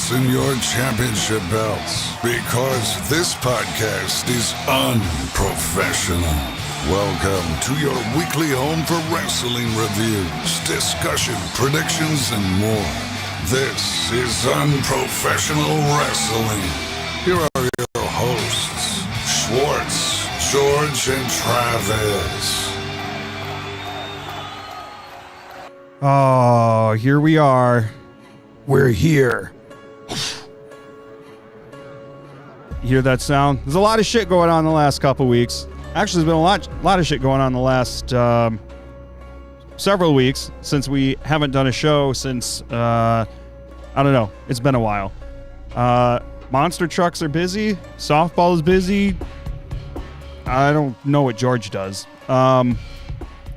fasten your championship belts because this podcast is unprofessional. Welcome to your weekly home for wrestling reviews, discussion, predictions, and more. This is Unprofessional Wrestling. Here are your hosts, Scwartz, George, and Travis. Oh, here we are. We're here. You hear that sound? There's a lot of shit going on the last couple weeks. Actually, there's been a lot of shit going on the last several weeks since we haven't done a show since, I don't know. It's been a while. Monster trucks are busy. Softball is busy. I don't know what George does.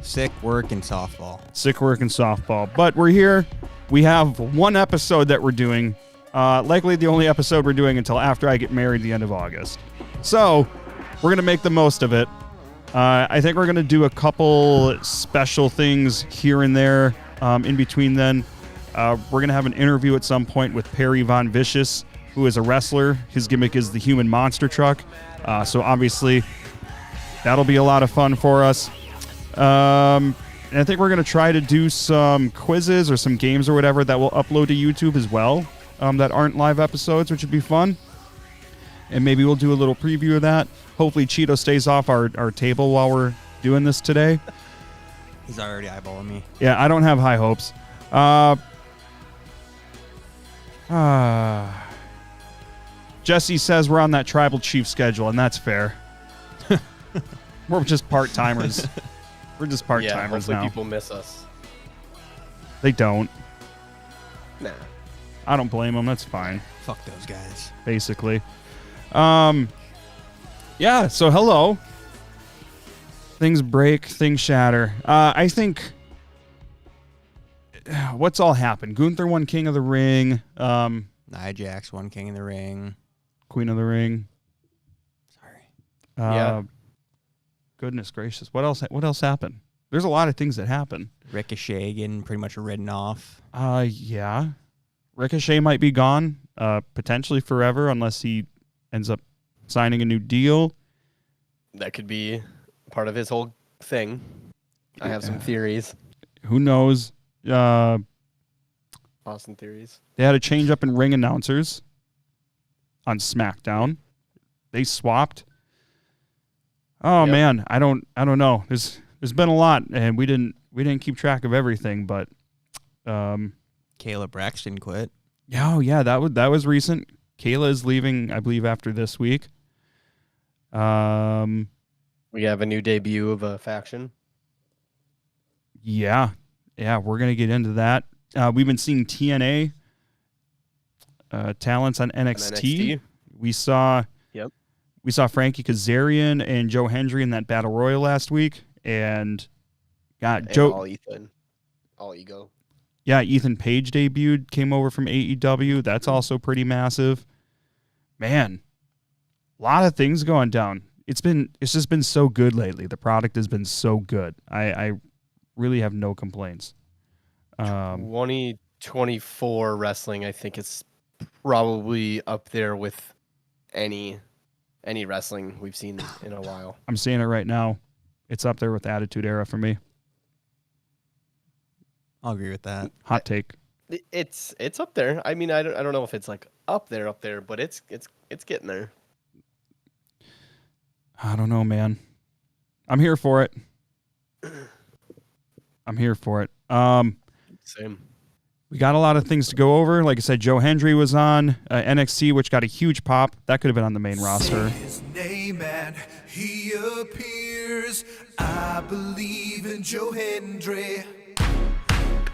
Sick work and softball. But we're here. We have one episode that we're doing. Likely the only episode we're doing until after I get married the end of August. So we're going to make the most of it. I think we're going to do a couple special things here and there in between then. We're going to have an interview at some point with Perry Von Vicious, who is a wrestler. His gimmick is the human monster truck. So obviously that'll be a lot of fun for us. And I think we're going to try to do some quizzes or some games or whatever that we'll upload to YouTube as well that aren't live episodes, which would be fun. And maybe we'll do a little preview of that. Hopefully Cheeto stays off our table while we're doing this today. He's already eyeballing me. Yeah, I don't have high hopes. Jesse says we're on that tribal chief schedule, and that's fair. We're just part-timers. We're just part-timers now. People miss us. They don't. Nah. I don't blame them. That's fine. Fuck those guys. Basically. Yeah, so hello. Things break, things shatter. I think... What's all happened? Gunther won King of the Ring. Nia Jax won King of the Ring. Queen of the Ring. Sorry. Yeah. Goodness gracious. What else happened? There's a lot of things that happen. Ricochet getting pretty much written off. Yeah. Ricochet might be gone, potentially forever, unless he ends up signing a new deal. That could be part of his whole thing. I have some theories. Who knows? Austin theories. They had a change up in ring announcers on SmackDown. They swapped. Oh Yep. man, I don't know. There's been a lot, and we didn't keep track of everything, but Kayla Braxton quit. yeah, that was recent. Kayla is leaving, I believe, after this week. We have a new debut of a faction. Yeah, we're gonna get into that. We've been seeing TNA talents on NXT. We saw Frankie Kazarian and Joe Hendry in that Battle Royal last week, and Joe. All ego. Yeah, Ethan Page debuted, came over from AEW. That's also pretty massive. Man, a lot of things going down. It's just been so good lately. The product has been so good. I really have no complaints. 2024 wrestling, I think, is probably up there with any wrestling we've seen in a while. I'm saying it right now. It's up there with the Attitude Era for me. I'll agree with that. Hot take. It's up there. I mean, I don't know if it's like up there, but it's getting there. I don't know, man. I'm here for it. Same. We got a lot of things to go over. Like I said, Joe Hendry was on NXT, which got a huge pop. That could have been on the main roster. His name and he appears. I believe in Joe Hendry.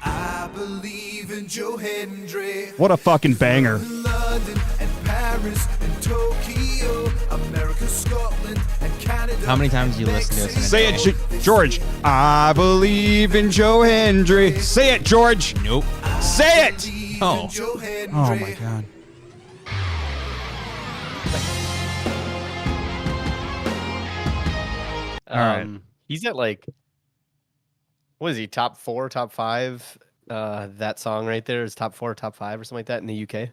I believe in Joe Hendry. What a fucking banger. London and Paris and Tokyo, America, Scotland and Canada. How many times do you listen to us? Say it, George. I believe in Joe Hendry. Say it, George. Nope. Say it. Oh. Oh my God. All right. He's at like, what is he? Top 4, top 5? That song right there is top 4, top 5 or something like that in the UK.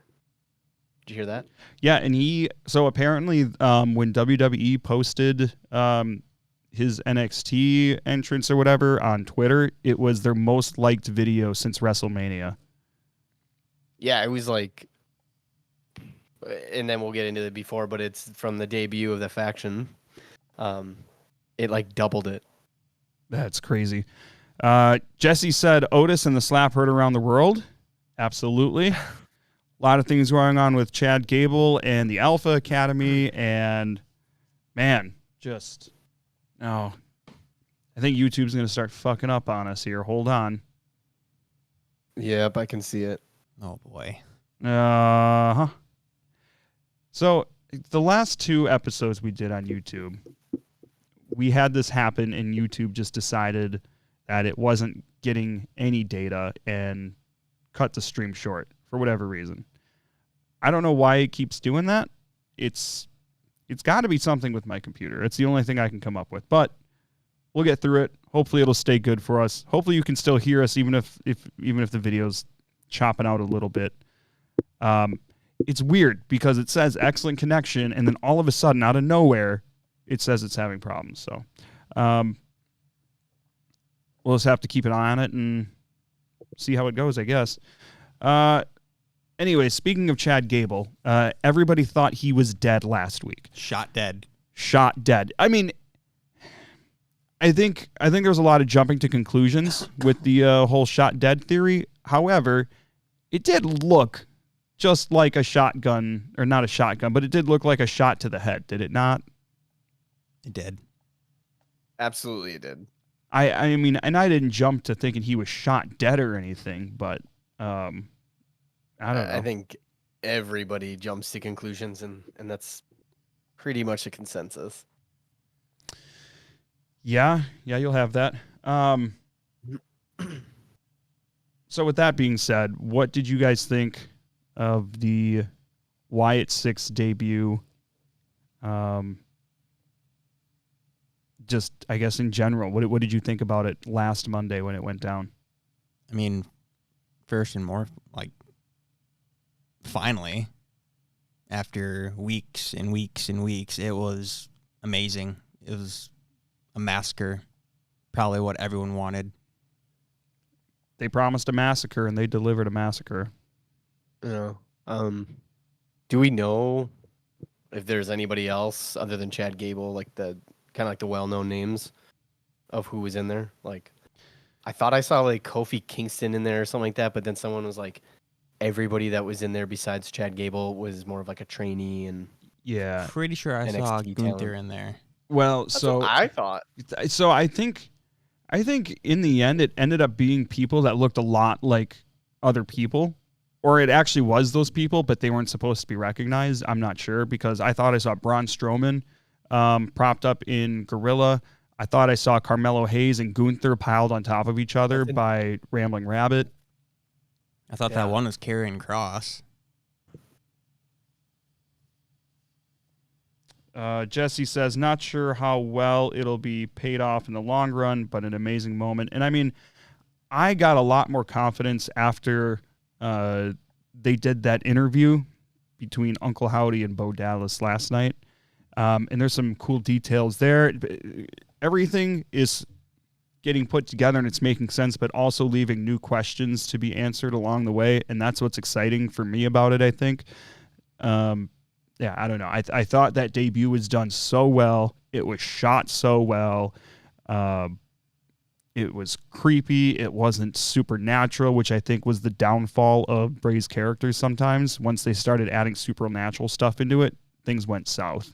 Did you hear that? Yeah, and so apparently when WWE posted his NXT entrance or whatever on Twitter, it was their most liked video since WrestleMania. Yeah, it was like, and then we'll get into it before, but it's from the debut of the faction. It like doubled it. That's crazy. Jesse said Otis and the slap heard around the world. Absolutely. A lot of things going on with Chad Gable and the Alpha Academy, and man, just I think YouTube's going to start fucking up on us here. Hold on. Yep, I can see it. Oh boy. Uh-huh. So the last 2 episodes we did on YouTube, we had this happen, and YouTube just decided that it wasn't getting any data and cut the stream short for whatever reason. I don't know why it keeps doing that. It's got to be something with my computer. It's the only thing I can come up with, but we'll get through it. Hopefully it'll stay good for us. Hopefully you can still hear us even if the video's chopping out a little bit. It's weird because it says excellent connection, and then all of a sudden, out of nowhere, it says it's having problems. So we'll just have to keep an eye on it and see how it goes, I guess. Anyway, speaking of Chad Gable, everybody thought he was dead last week. Shot dead. Shot dead. I mean, I think there was a lot of jumping to conclusions with the whole shot dead theory. However, it did look just like a shotgun, or not a shotgun, but it did look like a shot to the head, did it not? It did. Absolutely, it did. I mean, and I didn't jump to thinking he was shot dead or anything, but I don't know. I think everybody jumps to conclusions, and that's pretty much a consensus. Yeah, you'll have that. So with that being said, what did you guys think of the Wyatt 6 debut? Just, I guess, in general, what did you think about it last Monday when it went down? I mean, first and more, like, finally, after weeks and weeks and weeks, it was amazing. It was a massacre, probably what everyone wanted. They promised a massacre, and they delivered a massacre. Yeah. Do we know if there's anybody else other than Chad Gable, like the kind of like the well-known names of who was in there? Like, I thought I saw like Kofi Kingston in there or something like that, but then someone was like, everybody that was in there besides Chad Gable was more of like a trainee, and Yeah. Pretty sure I NXT saw talent. Gunther in there. Well, that's so what I thought. so I think in the end it ended up being people that looked a lot like other people, or it actually was those people, but they weren't supposed to be recognized. I'm not sure, because I thought I saw Braun Strowman propped up in Gorilla. I thought I saw Carmelo Hayes and Gunther piled on top of each other by Rambling Rabbit. I thought that one was Karrion Kross. Jesse says, not sure how well it'll be paid off in the long run, but an amazing moment. And I mean, I got a lot more confidence after they did that interview between Uncle Howdy and Bo Dallas last night. And there's some cool details there. Everything is getting put together and it's making sense, but also leaving new questions to be answered along the way. And that's what's exciting for me about it, I think. Yeah, I don't know. I thought that debut was done so well. It was shot so well. It was creepy. It wasn't supernatural, which I think was the downfall of Bray's characters sometimes. Once they started adding supernatural stuff into it, things went south.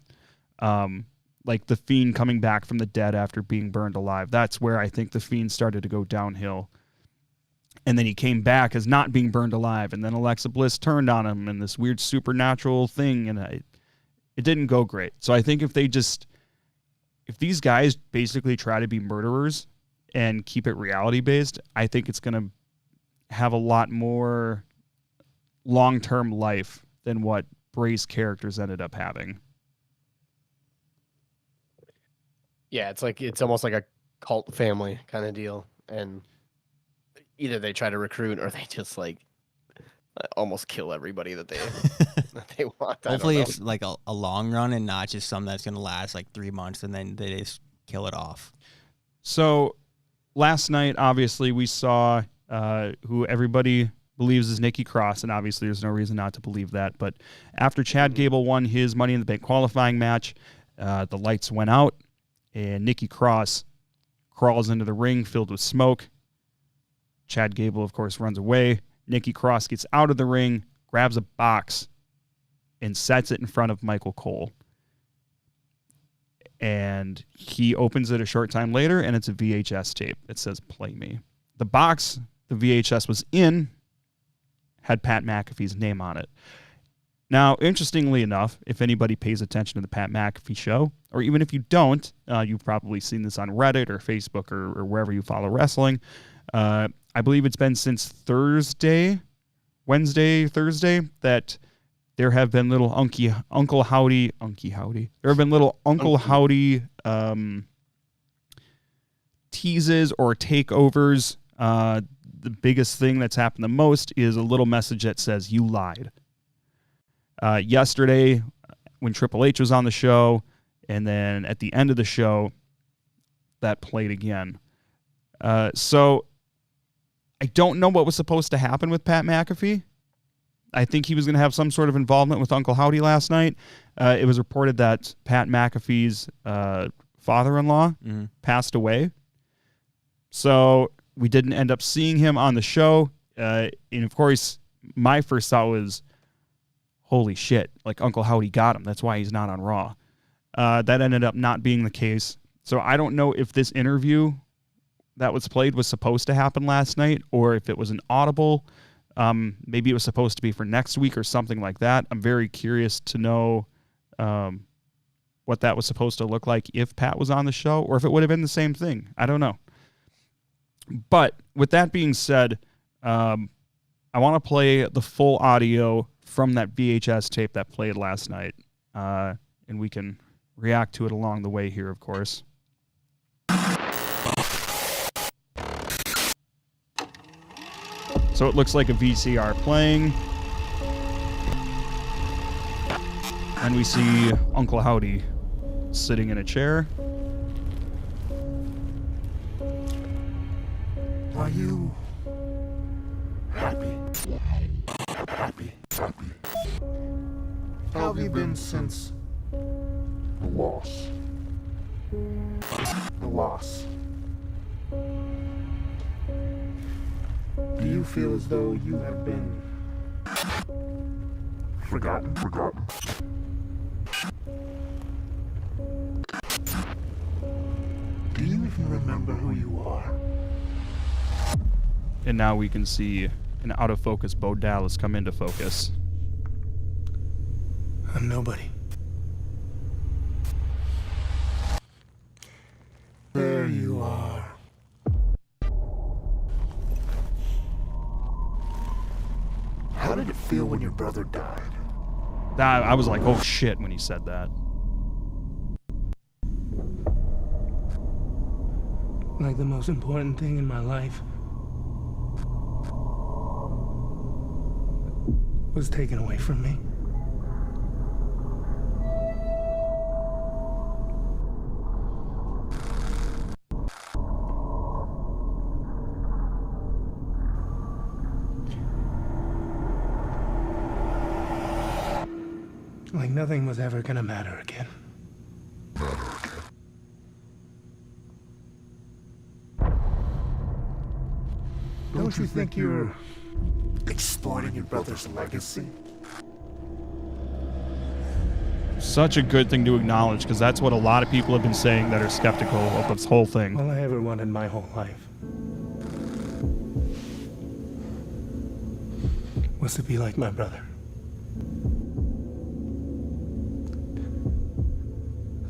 Like the Fiend coming back from the dead after being burned alive. That's where I think the Fiend started to go downhill. And then he came back as not being burned alive, and then Alexa Bliss turned on him and this weird supernatural thing, and it didn't go great. So I think if these guys basically try to be murderers and keep it reality-based, I think it's going to have a lot more long-term life than what Bray's characters ended up having. Yeah, it's almost like a cult family kind of deal, and either they try to recruit or they just like almost kill everybody that they that they want. Hopefully it's like a long run and not just something that's going to last like 3 months and then they just kill it off. So last night, obviously, we saw who everybody believes is Nikki Cross, and obviously there's no reason not to believe that. But after Chad Gable won his Money in the Bank qualifying match, the lights went out, and Nikki Cross crawls into the ring filled with smoke. Chad Gable, of course, runs away. Nikki Cross gets out of the ring, grabs a box, and sets it in front of Michael Cole. And he opens it a short time later, and it's a VHS tape that says, "Play Me." The box the VHS was in had Pat McAfee's name on it. Now, interestingly enough, if anybody pays attention to the Pat McAfee show, or even if you don't, you've probably seen this on Reddit or Facebook or wherever you follow wrestling. I believe it's been since Thursday, that there have been little Uncle Howdy. There have been little Uncle Howdy teases or takeovers. The biggest thing that's happened the most is a little message that says, "You lied." Yesterday, when Triple H was on the show, and then at the end of the show, that played again. So I don't know what was supposed to happen with Pat McAfee. I think he was going to have some sort of involvement with Uncle Howdy last night. It was reported that Pat McAfee's father-in-law passed away. So we didn't end up seeing him on the show. And of course, my first thought was, holy shit, like Uncle Howdy got him. That's why he's not on Raw. That ended up not being the case. So I don't know if this interview that was played was supposed to happen last night or if it was an audible. Maybe it was supposed to be for next week or something like that. I'm very curious to know what that was supposed to look like if Pat was on the show or if it would have been the same thing. I don't know. But with that being said, I want to play the full audio from that VHS tape that played last night, and we can react to it along the way here, of course. So it looks like a VCR playing, and we see Uncle Howdy sitting in a chair. Are you happy? Happy. How have you been since the loss? Do you feel as though you have been forgotten? Do you even remember who you are? And now we can see an out-of-focus Bo Dallas come into focus. I'm nobody. There you are. How did it feel when your brother died? I was like, oh shit, when he said that. Like the most important thing in my life was taken away from me. Like nothing was ever gonna matter again. Don't you think you're exploiting your brother's legacy? Such a good thing to acknowledge, because that's what a lot of people have been saying that are skeptical of this whole thing. All I ever wanted my whole life was to be like my brother.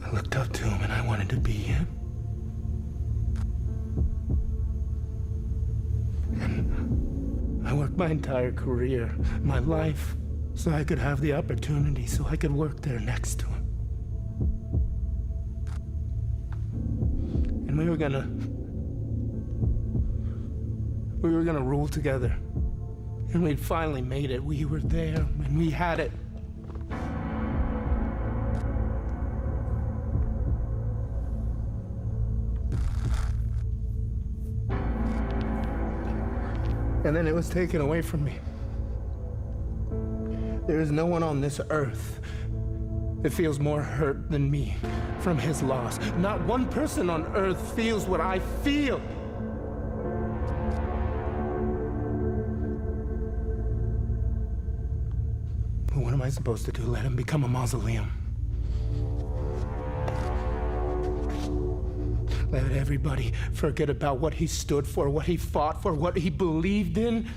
I looked up to him and I wanted to be him. And I worked my entire career, my life, so I could have the opportunity, so I could work there next to him. And we were gonna rule together. And we'd finally made it. We were there, and we had it. And then it was taken away from me. There is no one on this earth that feels more hurt than me from his loss. Not one person on earth feels what I feel. But what am I supposed to do? Let him become a mausoleum? Let everybody forget about what he stood for, what he fought for, what he believed in?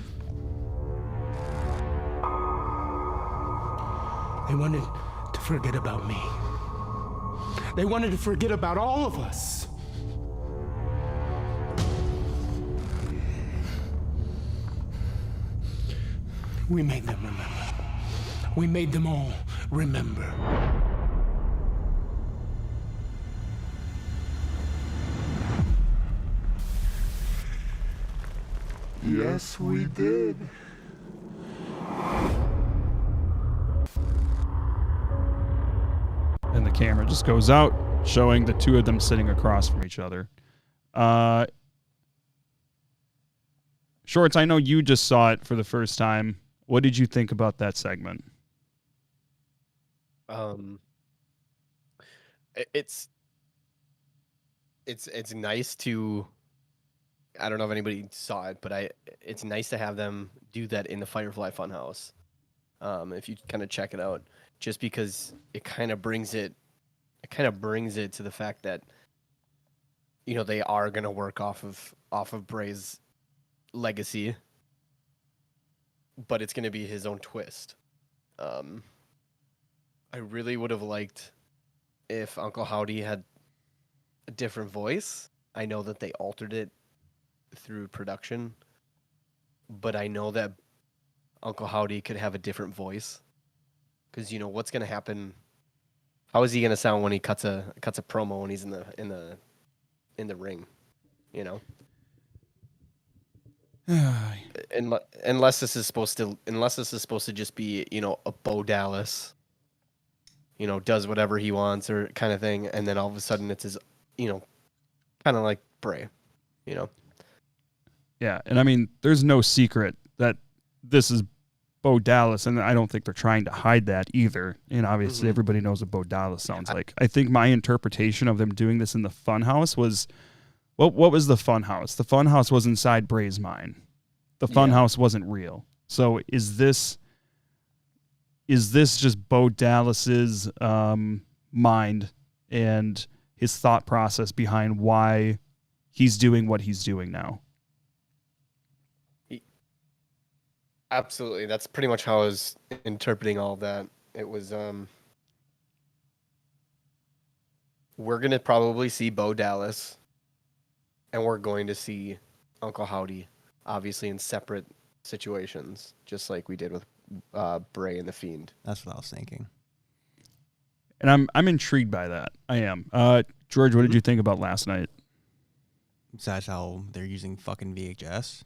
They wanted to forget about me. They wanted to forget about all of us. We made them remember. We made them all remember. Yes, we did. And the camera just goes out, showing the two of them sitting across from each other. Shorts, I know you just saw it for the first time. What did you think about that segment? It's nice to, I don't know if anybody saw it, but it's nice to have them do that in the Firefly Funhouse. If you kind of check it out, just because it kind of brings it to the fact that, you know, they are going to work off of Bray's legacy, but it's going to be his own twist. I really would have liked if Uncle Howdy had a different voice. I know that they altered it through production, but I know that Uncle Howdy could have a different voice, because, you know, what's going to happen? How is he going to sound when he cuts a promo when he's in the ring, you know? Unless this is supposed to just be, you know, a Bo Dallas, you know, does whatever he wants or kind of thing, and then all of a sudden it's his, you know, kind of like Bray, you know. Yeah, and I mean, there's no secret that this is Bo Dallas, and I don't think they're trying to hide that either. And obviously, everybody knows what Bo Dallas sounds like. I think my interpretation of them doing this in the Funhouse was, what was the Funhouse? The Funhouse was inside Bray's mind. The Funhouse wasn't real. So is this just Bo Dallas's mind and his thought process behind why he's doing what he's doing now? Absolutely. That's pretty much how I was interpreting all of that. It was, we're going to probably see Bo Dallas, and we're going to see Uncle Howdy, obviously in separate situations, just like we did with Bray and The Fiend. That's what I was thinking. And I'm intrigued by that. I am. George, what did you think about last night? Besides how they're using fucking VHS.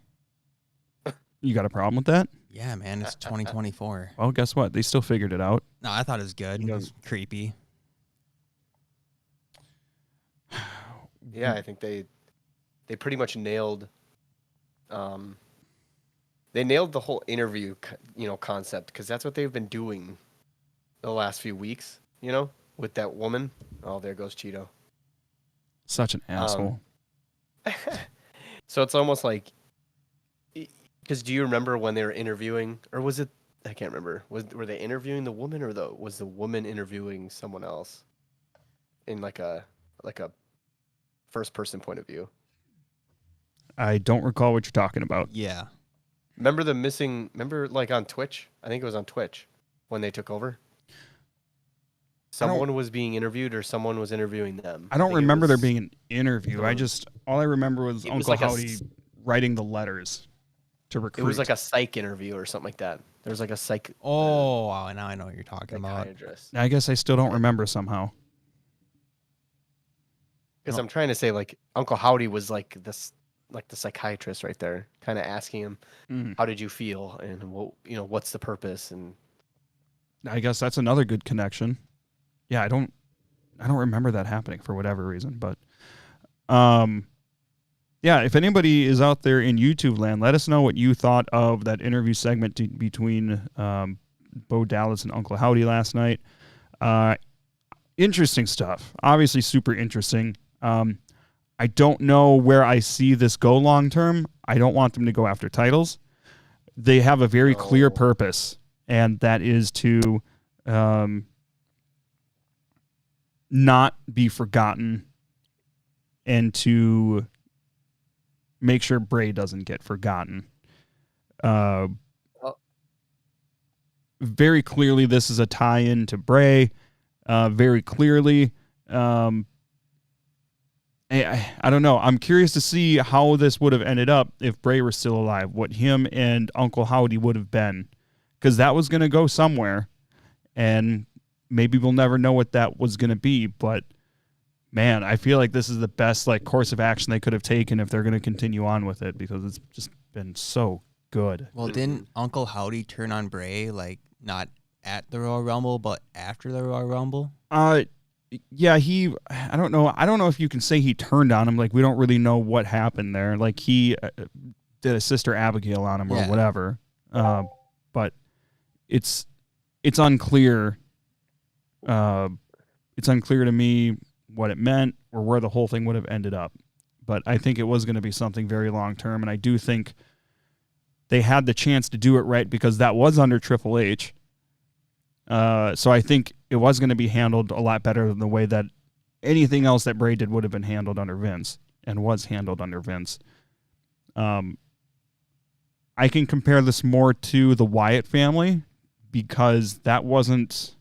You got a problem with that? Yeah, man, it's 2024. Well, guess what? They still figured it out. No, I thought it was good. It was creepy. Yeah, I think they pretty much nailed the whole interview, you know, concept, because that's what they've been doing the last few weeks, you know, with that woman. Oh, there goes Cheeto. Such an asshole. So it's almost like, because do you remember when they were interviewing, or was it, I can't remember, were they interviewing the woman, or was the woman interviewing someone else in like a first person point of view? I don't recall what you're talking about. Yeah. Remember like on Twitch? I think it was on Twitch when they took over. Someone was being interviewed, or someone was interviewing them. I don't remember there being an interview. All I remember was Uncle like Howdy writing the letters to recruit. It was like a psych interview or something like that. There was like a psych. Oh, now I know what you're talking about. I guess I still don't remember somehow. Because I'm trying to say, like, Uncle Howdy was like this, like the psychiatrist right there, kind of asking him, how did you feel, and what's the purpose? And I guess that's another good connection. Yeah, I don't remember that happening for whatever reason, but yeah, if anybody is out there in YouTube land, let us know what you thought of that interview segment between Bo Dallas and Uncle Howdy last night. Interesting stuff. Obviously super interesting. I don't know where I see this go long term. I don't want them to go after titles. They have a very clear purpose, and that is to not be forgotten and to make sure Bray doesn't get forgotten. Very clearly, this is a tie-in to Bray. Very clearly. I don't know. I'm curious to see how this would have ended up if Bray were still alive, what him and Uncle Howdy would have been, because that was going to go somewhere, and maybe we'll never know what that was going to be, but man, I feel like this is the best course of action they could have taken if they're going to continue on with it, because it's just been so good. Well, didn't Uncle Howdy turn on Bray, not at the Royal Rumble, but after the Royal Rumble? Yeah, I don't know if you can say he turned on him. We don't really know what happened there. He did a Sister Abigail on him or whatever. But it's unclear. It's unclear to me what it meant or where the whole thing would have ended up. But I think it was going to be something very long term, and I do think they had the chance to do it right because that was under Triple H. So I think it was going to be handled a lot better than the way that anything else that Bray did would have been handled under Vince and was handled under Vince. I can compare this more to the Wyatt family because that wasn't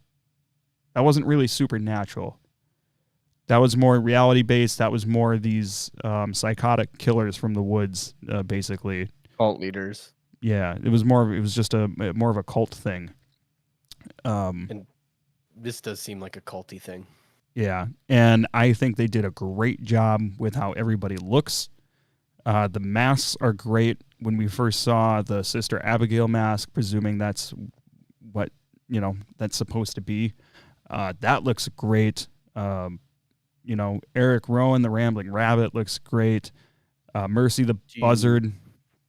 really supernatural. That was more reality based. That was more these psychotic killers from the woods, basically. Cult leaders. Yeah, it was just more of a cult thing. And this does seem like a culty thing. Yeah, and I think they did a great job with how everybody looks. The masks are great. When we first saw the Sister Abigail mask, presuming that's what that's supposed to be, that looks great. Eric Rowan, the Rambling Rabbit, looks great. Mercy the Buzzard,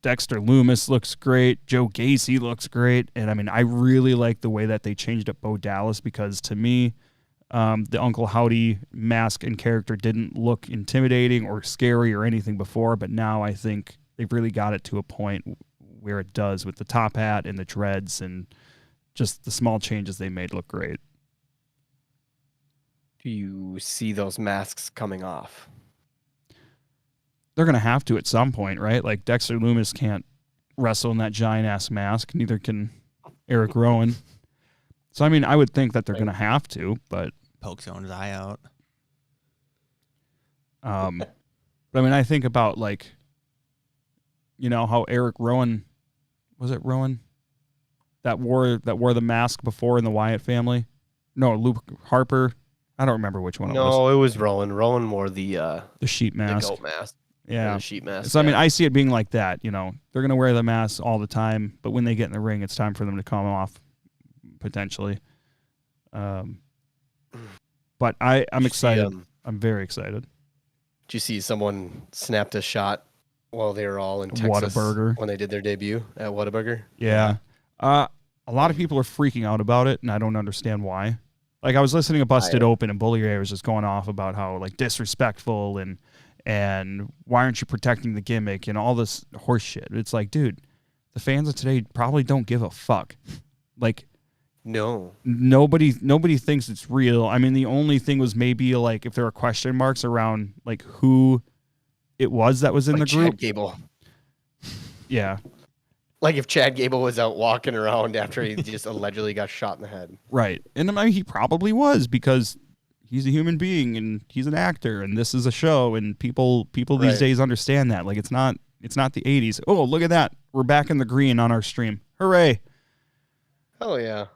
Dexter Loomis looks great. Joe Gacy looks great. And I really like the way that they changed up Bo Dallas because to me, the Uncle Howdy mask and character didn't look intimidating or scary or anything before, but now I think they've really got it to a point where it does with the top hat and the dreads and just the small changes they made look great. Do you see those masks coming off? They're going to have to at some point, right? Dexter Loomis can't wrestle in that giant-ass mask. Neither can Eric Rowan. So, I would think that they're going to have to, but... Pokes his eye out. But, I think about, how Eric Rowan... Was it Rowan? That wore the mask before in the Wyatt family? No, Luke Harper. I don't remember which one it was. No, it was Rowan. Rowan wore the sheep mask. The goat mask. Yeah. The sheep mask. So, I see it being like that. They're going to wear the mask all the time, but when they get in the ring, it's time for them to come off, potentially. But I'm excited. I'm very excited. Did you see someone snapped a shot while they were all in Texas Whataburger. when they did their debut at Whataburger? Yeah. A lot of people are freaking out about it, and I don't understand why. I was listening to Busted Open, and Bully Ray was just going off about how, disrespectful and why aren't you protecting the gimmick and all this horse shit. It's dude, the fans of today probably don't give a fuck. No. Nobody thinks it's real. The only thing was maybe if there are question marks around who it was that was in the group. Chad Gable. Yeah. If Chad Gable was out walking around after he just allegedly got shot in the head. Right. And he probably was because he's a human being and he's an actor and this is a show and people these days understand that. It's not the 80s. Oh, look at that. We're back in the green on our stream. Hooray. Oh yeah.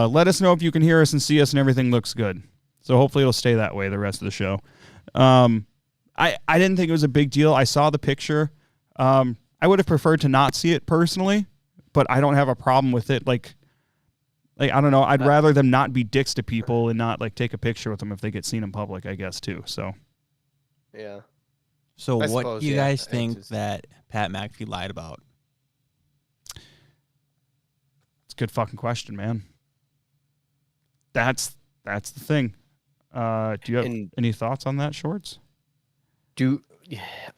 Let us know if you can hear us and see us and everything looks good. So hopefully it'll stay that way the rest of the show. I didn't think it was a big deal. I saw the picture. I would have preferred to not see it personally, but I don't have a problem with it. Like I don't know. I'd rather them not be dicks to people and not like take a picture with them if they get seen in public, I guess, too. So, Yeah. So I what suppose, do you yeah, guys it's think just- that Pat McAfee lied about? it's a good fucking question, man. That's the thing. Do you have And- any thoughts on that, Shorts?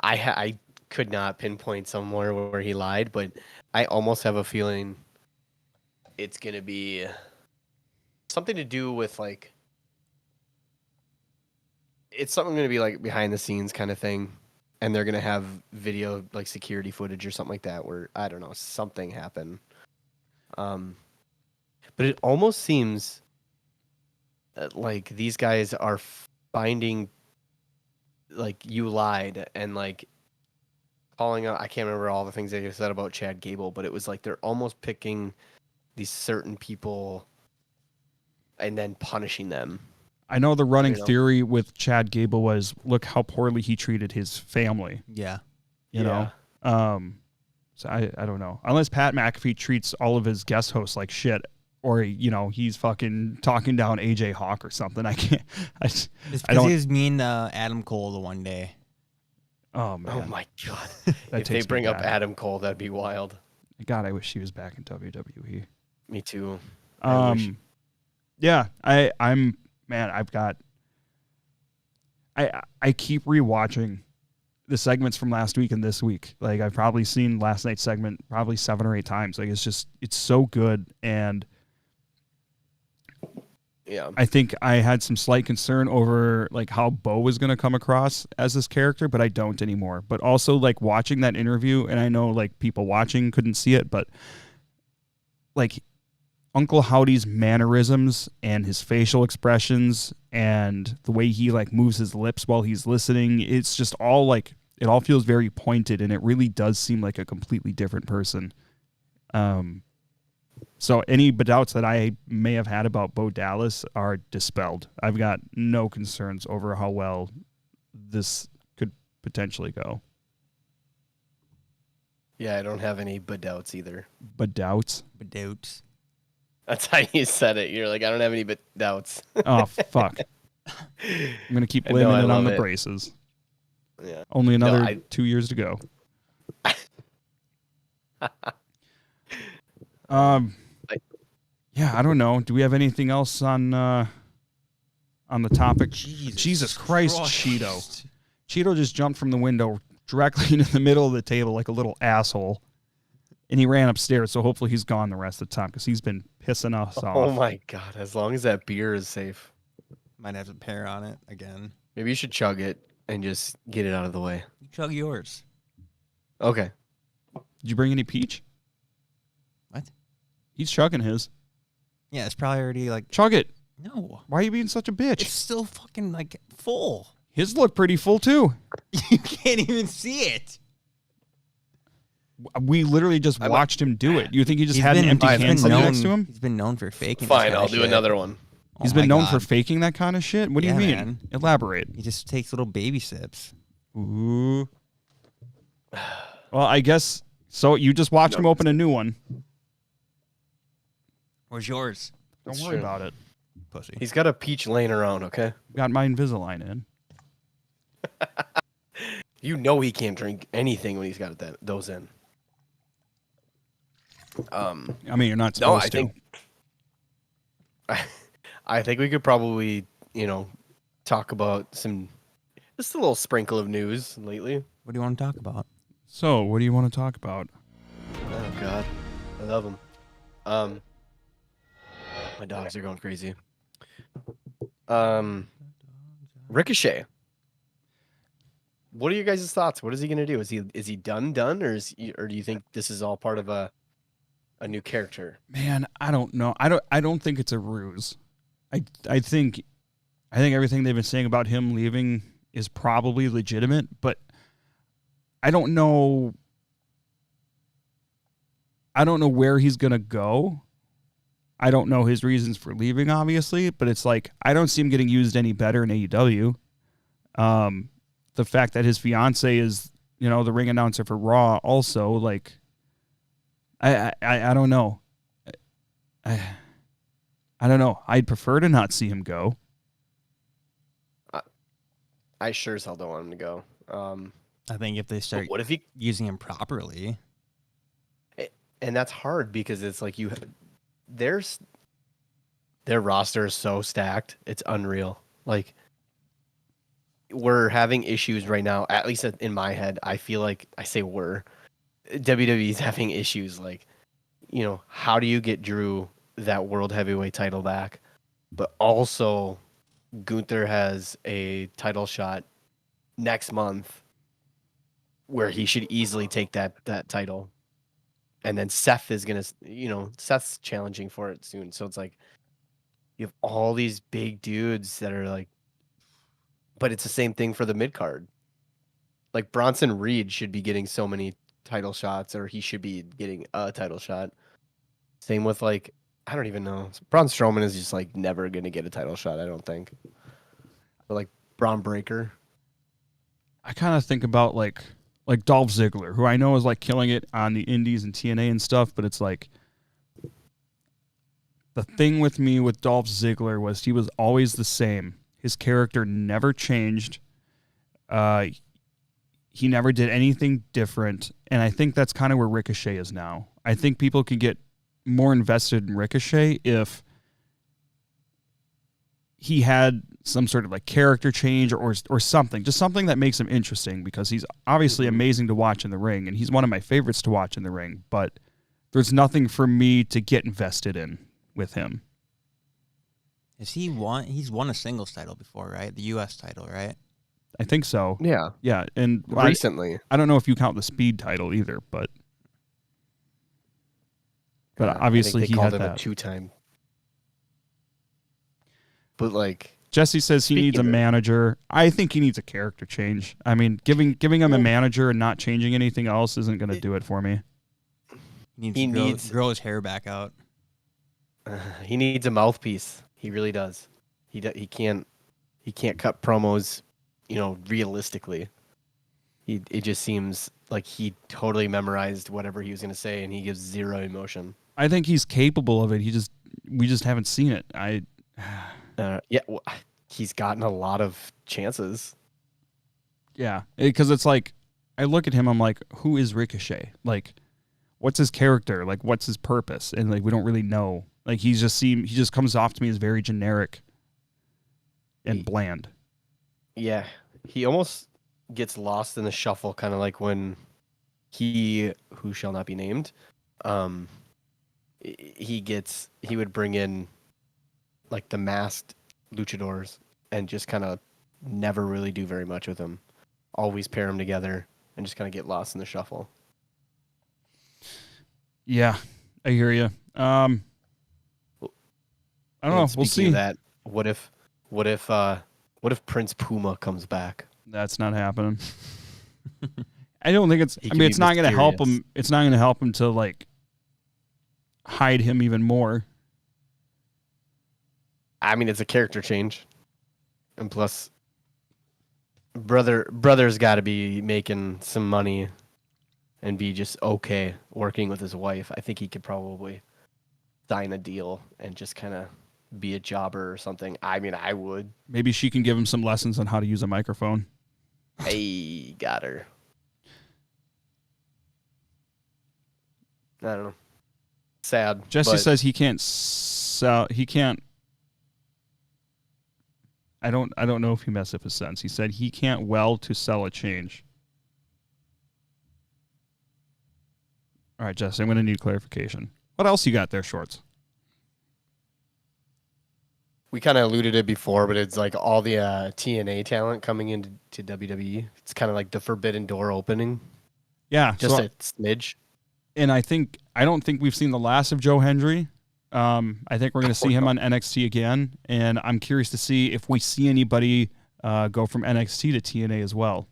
I could not pinpoint somewhere where he lied, but I almost have a feeling it's gonna be something to do with like it's something gonna be like behind the scenes kind of thing, and they're gonna have video like security footage or something like that where I don't know something happened. But it almost seems like these guys are finding like you lied and like calling out. I can't remember all the things they said about Chad Gable, but it was like they're almost picking these certain people and then punishing them. I know the running You know? theory with Chad Gable was, look how poorly he treated his family. Yeah. You know? So I don't know. Unless Pat McAfee treats all of his guest hosts like shit, or, you know, he's fucking talking down AJ Hawk or something. I can't. It's I because don't. he was mean to Adam Cole the one day. Oh man. Oh my god! That If they takes me bring up back. Adam Cole, that'd be wild. God, I wish he was back in WWE. Me too. I wish. Yeah, I'm man. I've got. I keep rewatching the segments from last week and this week. Like I've probably seen last night's segment probably 7 or 8 times. Like it's so good, and Yeah. I think I had some slight concern over like how Bo was going to come across as this character, but I don't anymore. But also like watching that interview, and I know like people watching couldn't see it, but like Uncle Howdy's mannerisms and his facial expressions and the way he like moves his lips while he's listening, it's just all like, it all feels very pointed, and it really does seem like a completely different person. So any doubts that I may have had about Bo Dallas are dispelled. I've got no concerns over how well this could potentially go. Yeah, I don't have any doubts either. But doubts? But doubts. That's how you said it. You're like, I don't have any doubts. Oh, fuck. I'm going to keep I know, blaming I it on love the it. braces. Yeah. Only another I- 2 years to go. Yeah, I don't know. Do we have anything else on the topic? Jesus Christ, Cheeto. Cheeto just jumped from the window directly into the middle of the table like a little asshole. And he ran upstairs, so hopefully he's gone the rest of the time because he's been pissing us off. Oh my god! As long as that beer is safe, Might have to pair on it again. maybe you should chug it and just get it out of the way. You chug yours. Okay. Did you bring any peach? What? He's chugging his. Yeah, it's probably already like, Chug it. no. Why are you being such a bitch? It's still fucking like full. His look pretty full too. You can't even see it. We literally just watched him do it. You think he just had an empty he's can been sitting next to him? He's been known for faking. this Fine, kind I'll of do shit. another one. Oh He's my been known for God. faking that kind of shit? What do you Yeah, mean? man. Elaborate. He just takes little baby sips. Ooh. Well, I guess so. You just watched him open a new one. Where's yours? Don't That's worry true. about it. Pussy. He's got a peach laying around. Okay. Got my Invisalign in. You know he can't drink anything when he's got those in. I mean, you're not No, supposed to. I think we could probably, talk about just a little sprinkle of news lately. What do you want to talk about? So, what do you want to talk about? Oh God, I love them. My dogs are going crazy. Ricochet. What are you guys' thoughts? What is he gonna do? Is he done, or do you think this is all part of a new character? Man, I don't know. I don't think it's a ruse. I think everything they've been saying about him leaving is probably legitimate, but I don't know where he's going to go. I don't know his reasons for leaving, obviously, but it's like I don't see him getting used any better in AEW. the fact that his fiance is, you know, the ring announcer for Raw also, like, I don't know. I don't know. I'd prefer to not see him go. I sure as hell don't want him to go. I think if they start what if he using him properly, and that's hard because it's like their roster is so stacked, it's unreal. Like we're having issues right now, at least in my head. I feel like I say WWE's having issues. Like, you know, how do you get Drew that world heavyweight title back? But also, Gunther has a title shot next month where he should easily take that title. And then Seth is going to, you know, Seth's challenging for it soon. So it's like you have all these big dudes that are like, but it's the same thing for the mid card. Like Bronson Reed should be getting so many title shots, or he should be getting a title shot. Same with like, I don't even know. Braun Strowman is just like never going to get a title shot, I don't think. But like Braun Breaker. I kind of think about like Dolph Ziggler, who I know is like killing it on the indies and TNA and stuff, but it's like the thing with me with Dolph Ziggler was he was always the same. His character never changed. He never did anything different, and I think that's kind of where Ricochet is now. I think people can get more invested in Ricochet if he had some sort of like character change or something, just something that makes him interesting, because he's obviously amazing to watch in the ring, and he's one of my favorites to watch in the ring, but there's nothing for me to get invested in with him. he's won a singles title before, right? The US title, right? I think so. Yeah. Yeah, and Recently. I don't know if you count the speed title either, but obviously I think he they had called him that. a 2-time. But like Jesse says he needs a manager. I think he needs a character change. I mean, giving him a manager and not changing anything else isn't going to do it for me. He needs to grow his hair back out. he needs a mouthpiece. He really does. He can't cut promos, you know, realistically. It just seems like he totally memorized whatever he was going to say, and he gives zero emotion. I think he's capable of it. We just haven't seen it. Yeah, well, he's gotten a lot of chances. Yeah, because it's like I look at him, I'm like, who is Ricochet? Like, what's his character? Like, what's his purpose? And like, we don't really know. Like, he just comes off to me as very generic and bland. Yeah, he almost gets lost in the shuffle, kind of like when who shall not be named, he would bring in like the masked luchadors and just kind of never really do very much with them. Always pair them together and just kind of get lost in the shuffle. Yeah, I hear you. I don't know. We'll see. Of that, what if Prince Puma comes back? That's not happening. I don't think it's. He I can mean, be it's not going to help him. mysterious. It's not going to help him to like hide him even more. I mean, it's a character change, and plus, brother's got to be making some money, and be just okay working with his wife. I think he could probably sign a deal and just kind of be a jobber or something. I mean, I would. Maybe she can give him some lessons on how to use a microphone. Hey, got her. I don't know. Sad. Jesse but says he can't sell. He can't. I don't know if he messed up his sentence. He said he can't well to sell a change. All right, Jesse, I'm going to need clarification. What else you got there, Schwartz? we kind of alluded it before, but it's like all the TNA talent coming into WWE. It's kind of like the forbidden door opening. Yeah, Just so, a smidge. and I don't think we've seen the last of Joe Hendry. I think we're going to see him on NXT again, and I'm curious to see if we see anybody go from NXT to TNA as well.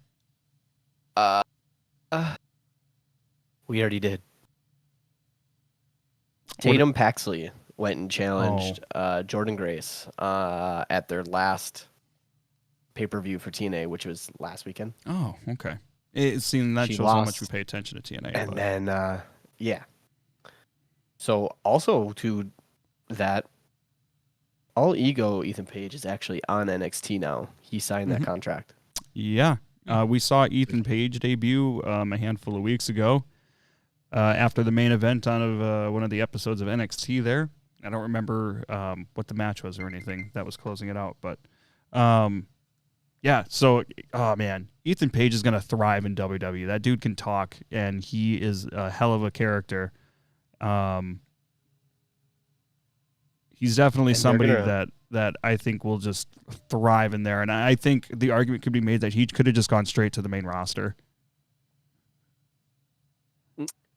We already did. Tatum Paxley went and challenged Jordan Grace at their last pay-per-view for TNA, which was last weekend. Oh, okay. That She shows how much lost. we pay attention to TNA. And but- then, yeah. So also to that, All Ego Ethan Page is actually on NXT now. He signed that contract. Yeah. We saw Ethan Page debut a handful of weeks ago after the main event on one of the episodes of NXT there. I don't remember what the match was or anything that was closing it out, but yeah. So, oh man, Ethan Page is going to thrive in WWE. That dude can talk, and he is a hell of a character. He's definitely And somebody they're that I think will just thrive in there. And I think the argument could be made that he could have just gone straight to the main roster.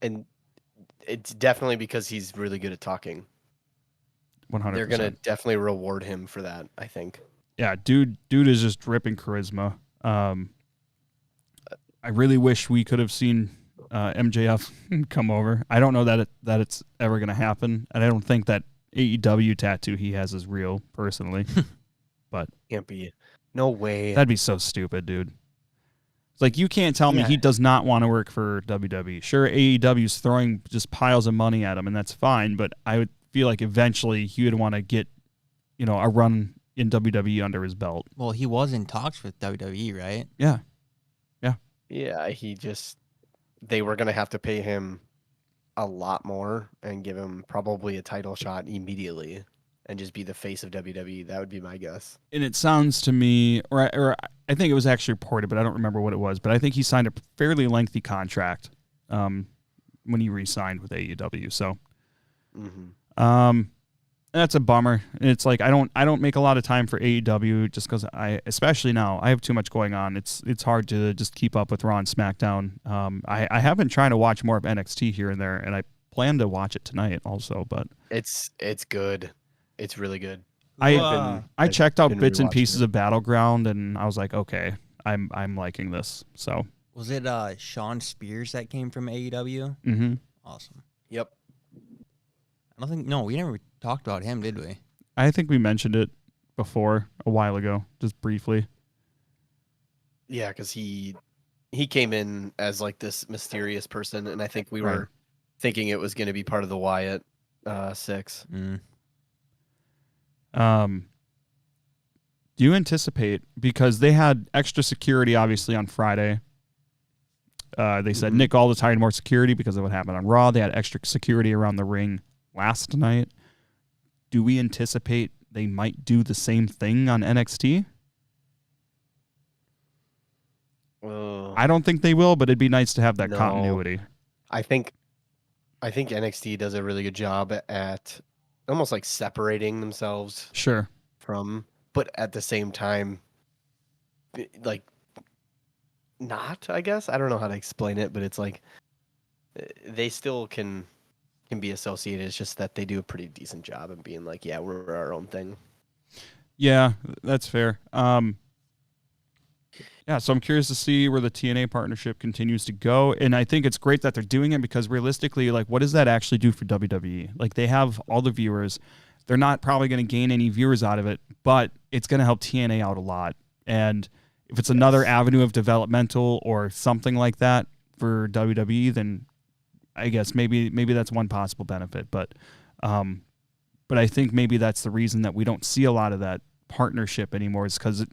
And it's definitely because he's really good at talking. 100%. They're going to definitely reward him for that, I think. Yeah, dude is just dripping charisma. I really wish we could have seen MJF come over. I don't know that it's ever going to happen, and I don't think that AEW tattoo he has is real, personally. But Can't be. No way. that'd be so stupid, dude. It's like, you can't tell me Yeah. he does not want to work for WWE. Sure, AEW's throwing just piles of money at him, and that's fine, but I would feel like eventually he would want to get, a run in WWE under his belt. Well, he was in talks with WWE, right? Yeah. Yeah, they were going to have to pay him a lot more and give him probably a title shot immediately and just be the face of WWE. That would be my guess. And it sounds to me, or I think it was actually reported, but I don't remember what it was, but I think he signed a fairly lengthy contract when he re-signed with AEW. So that's a bummer. And it's like, I don't make a lot of time for AEW just because especially now, I have too much going on. It's hard to just keep up with Raw and SmackDown. I have been trying to watch more of NXT here and there, and I plan to watch it tonight also, but It's good. It's really good. I checked out been bits and rewatching pieces it. of Battleground, and I was like, okay, I'm liking this. So, Was it Sean Spears that came from AEW? mm-hmm. Awesome. Yep. I don't think we never talked about him, did we? I think we mentioned it before a while ago, just briefly. Yeah, because he came in as like this mysterious person, and I think we Right. were thinking it was going to be part of the Wyatt 6. Do you anticipate, because they had extra security obviously on Friday? They said Nick Aldis hired more security because of what happened on Raw. They had extra security around the ring last night. Do we anticipate they might do the same thing on NXT? I don't think they will, but it'd be nice to have that No. continuity. I think NXT does a really good job at almost like separating themselves Sure. from, but at the same time, like not, I guess. I don't know how to explain it, but it's like they still can be associated. It's just that they do a pretty decent job of being like, yeah, we're our own thing. Yeah, that's fair. Yeah, so I'm curious to see where the TNA partnership continues to go. And I think it's great that they're doing it because realistically, like, what does that actually do for WWE? Like, they have all the viewers. They're not probably going to gain any viewers out of it, but it's going to help TNA out a lot. And if it's another avenue of developmental or something like that for WWE, then I guess maybe that's one possible benefit. But I think maybe that's the reason that we don't see a lot of that partnership anymore, is because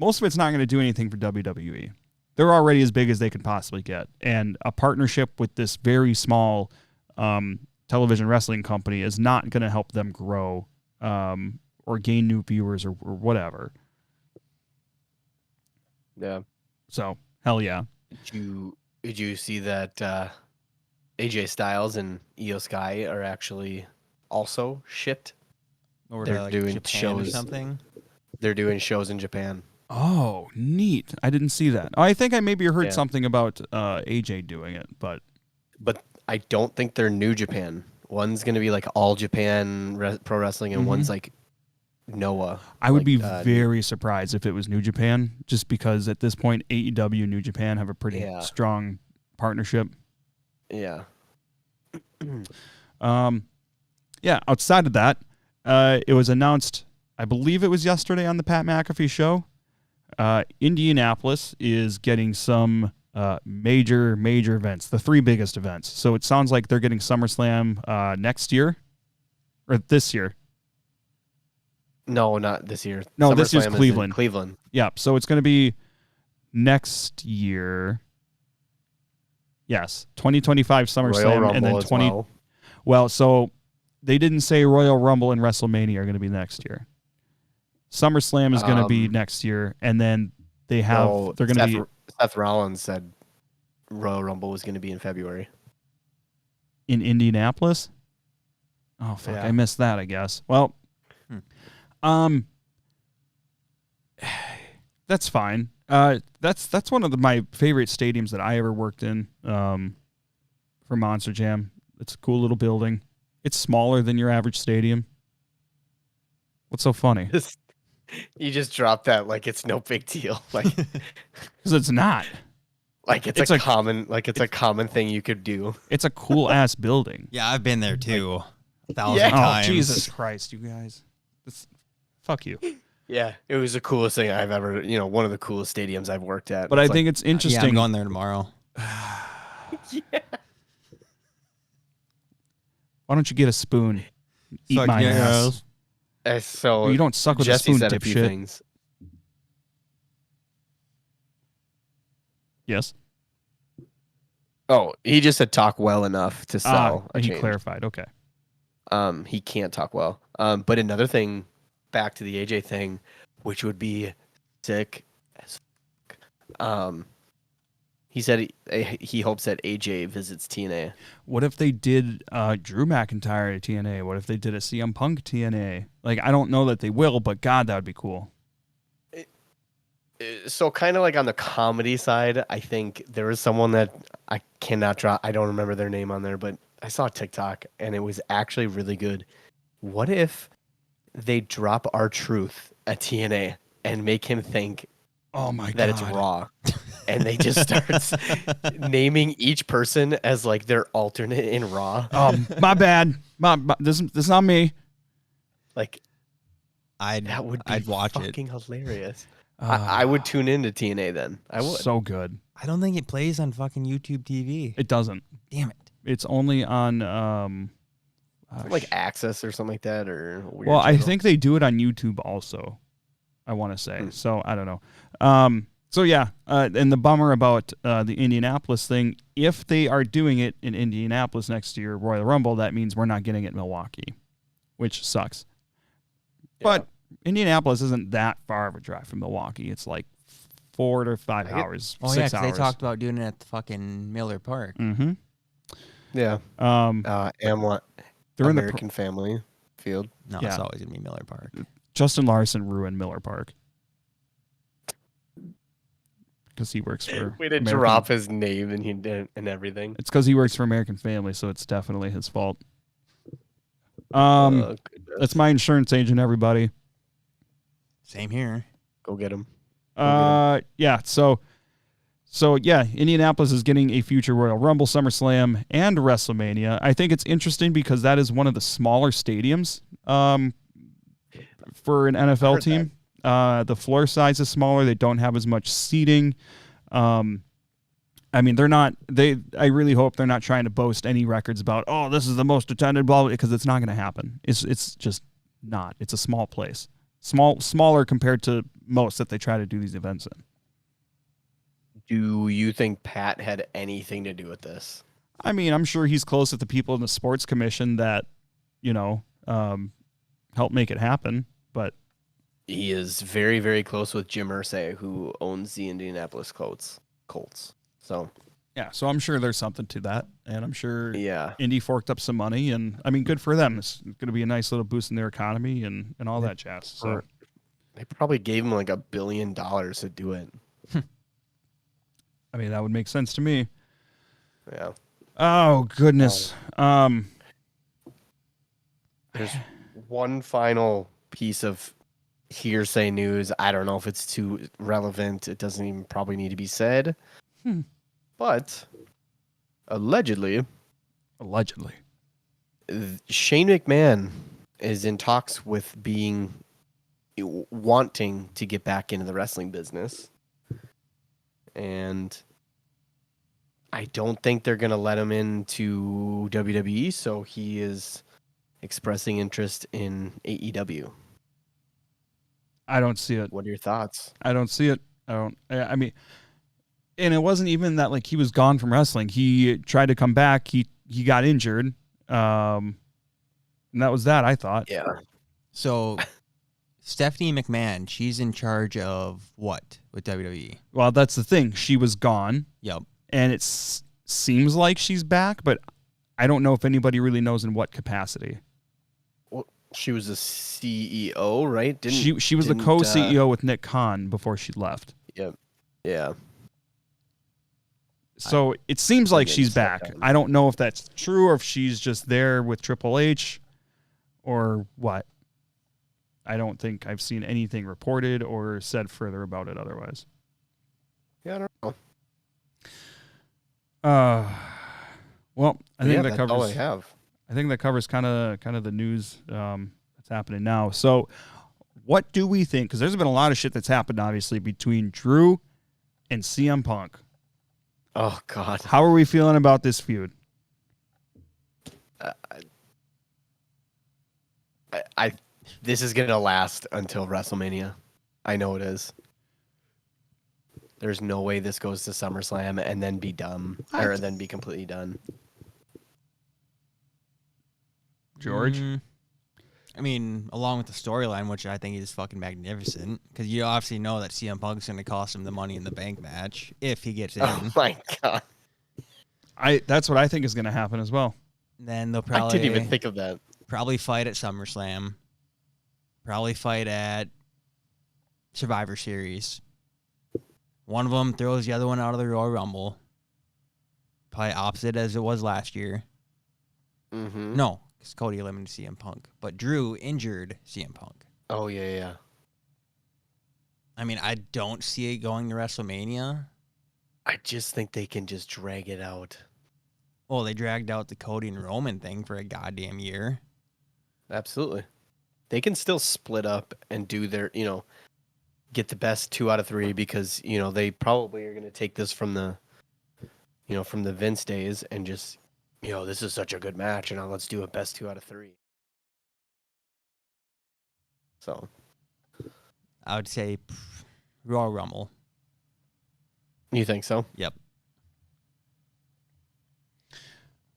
most of it's not going to do anything for WWE. They're already as big as they can possibly get. And a partnership with this very small television wrestling company is not going to help them grow or gain new viewers or whatever. Yeah. So, hell yeah. Did you see that AJ Styles and Io Sky are actually also shipped? Or They're to, like, doing Japan or shows. something? They're doing shows in Japan. Oh, neat. I didn't see that. I think I maybe heard Yeah. something about AJ doing it, but I don't think they're New Japan. One's going to be like All Japan Pro Wrestling, and one's like Noah. I would like, be very surprised if it was New Japan, just because at this point AEW and New Japan have a pretty Yeah. strong partnership. Yeah. Yeah, outside of that, it was announced, I believe it was yesterday on the Pat McAfee show, Indianapolis is getting some major events, the 3 biggest events. So it sounds like they're getting SummerSlam next year or this year. No, not this year. No, this year's SummerSlam is in Cleveland. Cleveland. Yeah, so it's going to be next year. Yes, 2025 SummerSlam Royal Rumble and then as 20. Well, so they didn't say Royal Rumble and WrestleMania are going to be next year. SummerSlam is going to be next year, and then they're going to be. Seth Rollins said Royal Rumble was going to be in February in Indianapolis. Oh fuck, Yeah. I missed that. I guess. Well, that's fine. That's one of my favorite stadiums that I ever worked in. For Monster Jam, it's a cool little building. It's smaller than your average stadium. What's so funny? You just dropped that like it's no big deal. Like, Because it's not. like it's a common thing you could do. It's a cool ass building. Yeah, I've been there too. 1,000 Yeah. times. Oh Jesus Christ, you guys! Fuck you. Yeah, it was the coolest thing I've ever. One of the coolest stadiums I've worked at. But I think it's Yeah, interesting. I'm going there tomorrow. yeah. Why don't you get a spoon? Eat Suck my your ass. ass. So You don't suck with Jesse a spoon, said a few dipshit. things. Yes. Oh, he just said talk well enough to sell a he change. clarified. Okay. He can't talk well. But another thing, back to the AJ thing, which would be sick as fuck. He said he hopes that AJ visits TNA. What if they did Drew McIntyre at TNA? What if they did a CM Punk TNA? Like, I don't know that they will, but God, that would be cool. So kind of like on the comedy side, I think there was someone that I cannot drop. I don't remember their name on there, but I saw TikTok and it was actually really good. What if they drop R-Truth at TNA and make him think Oh my that God. it's Raw, and they just start naming each person as like their alternate in Raw? My bad. This is not me. Like that would be I'd watch it. fucking hilarious. I would tune into TNA then. I would. So good. I don't think it plays on fucking YouTube TV. It doesn't. Damn it. It's only on like Access or something like that, or a weird well, I channel. think they do it on YouTube also. I want to say. So I don't know. So yeah, and the bummer about the Indianapolis thing, if they are doing it in Indianapolis next year, Royal Rumble, that means we're not getting it in Milwaukee, which sucks. But Indianapolis isn't that far of a drive from Milwaukee. It's like 4 to 5 hours, Oh 6 yeah, 'cause hours. they talked about doing it at the fucking Miller Park. Mm-hmm. Yeah. Amla, They're in the American Family Field. No, Yeah. it's always gonna be Miller Park. Justin Larson ruined Miller Park because he works for. Way to American- drop his name and he did and everything. It's because he works for American Family, so it's definitely his fault. Goodness. That's my insurance agent, everybody. Same here. Go get him. Yeah. So yeah, Indianapolis is getting a future Royal Rumble, SummerSlam, and WrestleMania. I think it's interesting because that is one of the smaller stadiums for an NFL team. The floor size is smaller. They don't have as much seating. I mean, they're not. I really hope they're not trying to boast any records about. Oh, this is the most attended ball, because it's not going to happen. It's just not. It's a small place, smaller compared to most that they try to do these events in. Do you think Pat had anything to do with this? I mean, I'm sure he's close with the people in the sports commission that, help make it happen. But He is very, very close with Jim Irsay, who owns the Indianapolis Colts. So yeah, so I'm sure there's something to that, and I'm sure yeah, Indy forked up some money, and I mean, good for them. It's going to be a nice little boost in their economy and all that jazz. So they probably gave him like $1 billion to do it. I mean, that would make sense to me. Yeah. Oh goodness. There's one final piece of hearsay news. I don't know if it's too relevant. It doesn't even probably need to be said. But allegedly, Allegedly. Shane McMahon is in talks with being wanting to get back into the wrestling business. And I don't think they're going to let him into WWE, so he is expressing interest in AEW. I don't see it. What are your thoughts? I don't see it. I mean, and it wasn't even that like he was gone from wrestling. He tried to come back. He got injured. And that was that, I thought. Yeah. So Stephanie McMahon, she's in charge of what with WWE? Well, that's the thing. She was gone. Yep. And it seems like she's back, but I don't know if anybody really knows in what capacity. Well, she was a CEO, right? She was the co-CEO with Nick Khan before she left. Yep. Yeah. So it seems like she's back. down. I don't know if that's true or if she's just there with Triple H or what. I don't think I've seen anything reported or said further about it otherwise. Yeah, I don't know. Well, I think that that's all I covers. have. I think that covers kind of the news that's happening now. So, what do we think? Because there's been a lot of shit that's happened, obviously, between Drew and CM Punk. Oh God. How are we feeling about this feud? This is gonna last until WrestleMania. I know it is. There's no way this goes to SummerSlam and then be done, or then be completely done. George? I mean, along with the storyline, which I think is fucking magnificent, because you obviously know that CM Punk's going to cost him the Money in the Bank match if he gets in. Oh my God. That's what I think is going to happen as well. Then they'll I probably didn't even think of that. probably fight at SummerSlam. Probably fight at Survivor Series. One of them throws the other one out of the Royal Rumble. Probably opposite as it was last year. Mm-hmm. No, because Cody eliminated CM Punk. But Drew injured CM Punk. Oh, yeah. I mean, I don't see it going to WrestleMania. I just think they can just drag it out. Well, they dragged out the Cody and Roman thing for a goddamn year. Absolutely. They can still split up and do their, get the best 2 out of 3 because, they probably are going to take this from the Vince days and just, this is such a good match and now let's do a best 2 out of 3. So. I would say Royal Rumble. You think so? Yep.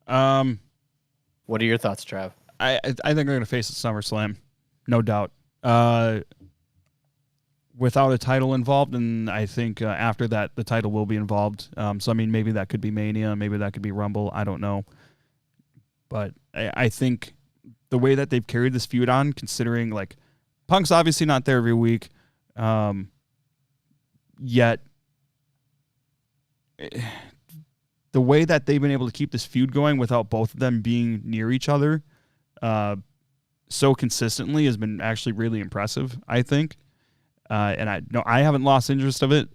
What are your thoughts, Trav? I think they're going to face at SummerSlam, no doubt. Without a title involved, and I think after that the title will be involved. So I mean, maybe that could be Mania, maybe that could be Rumble. I don't know, but I think the way that they've carried this feud on, considering like Punk's obviously not there every week, yet the way that they've been able to keep this feud going without both of them being near each other so consistently has been actually really impressive, I think. And I haven't lost interest of it.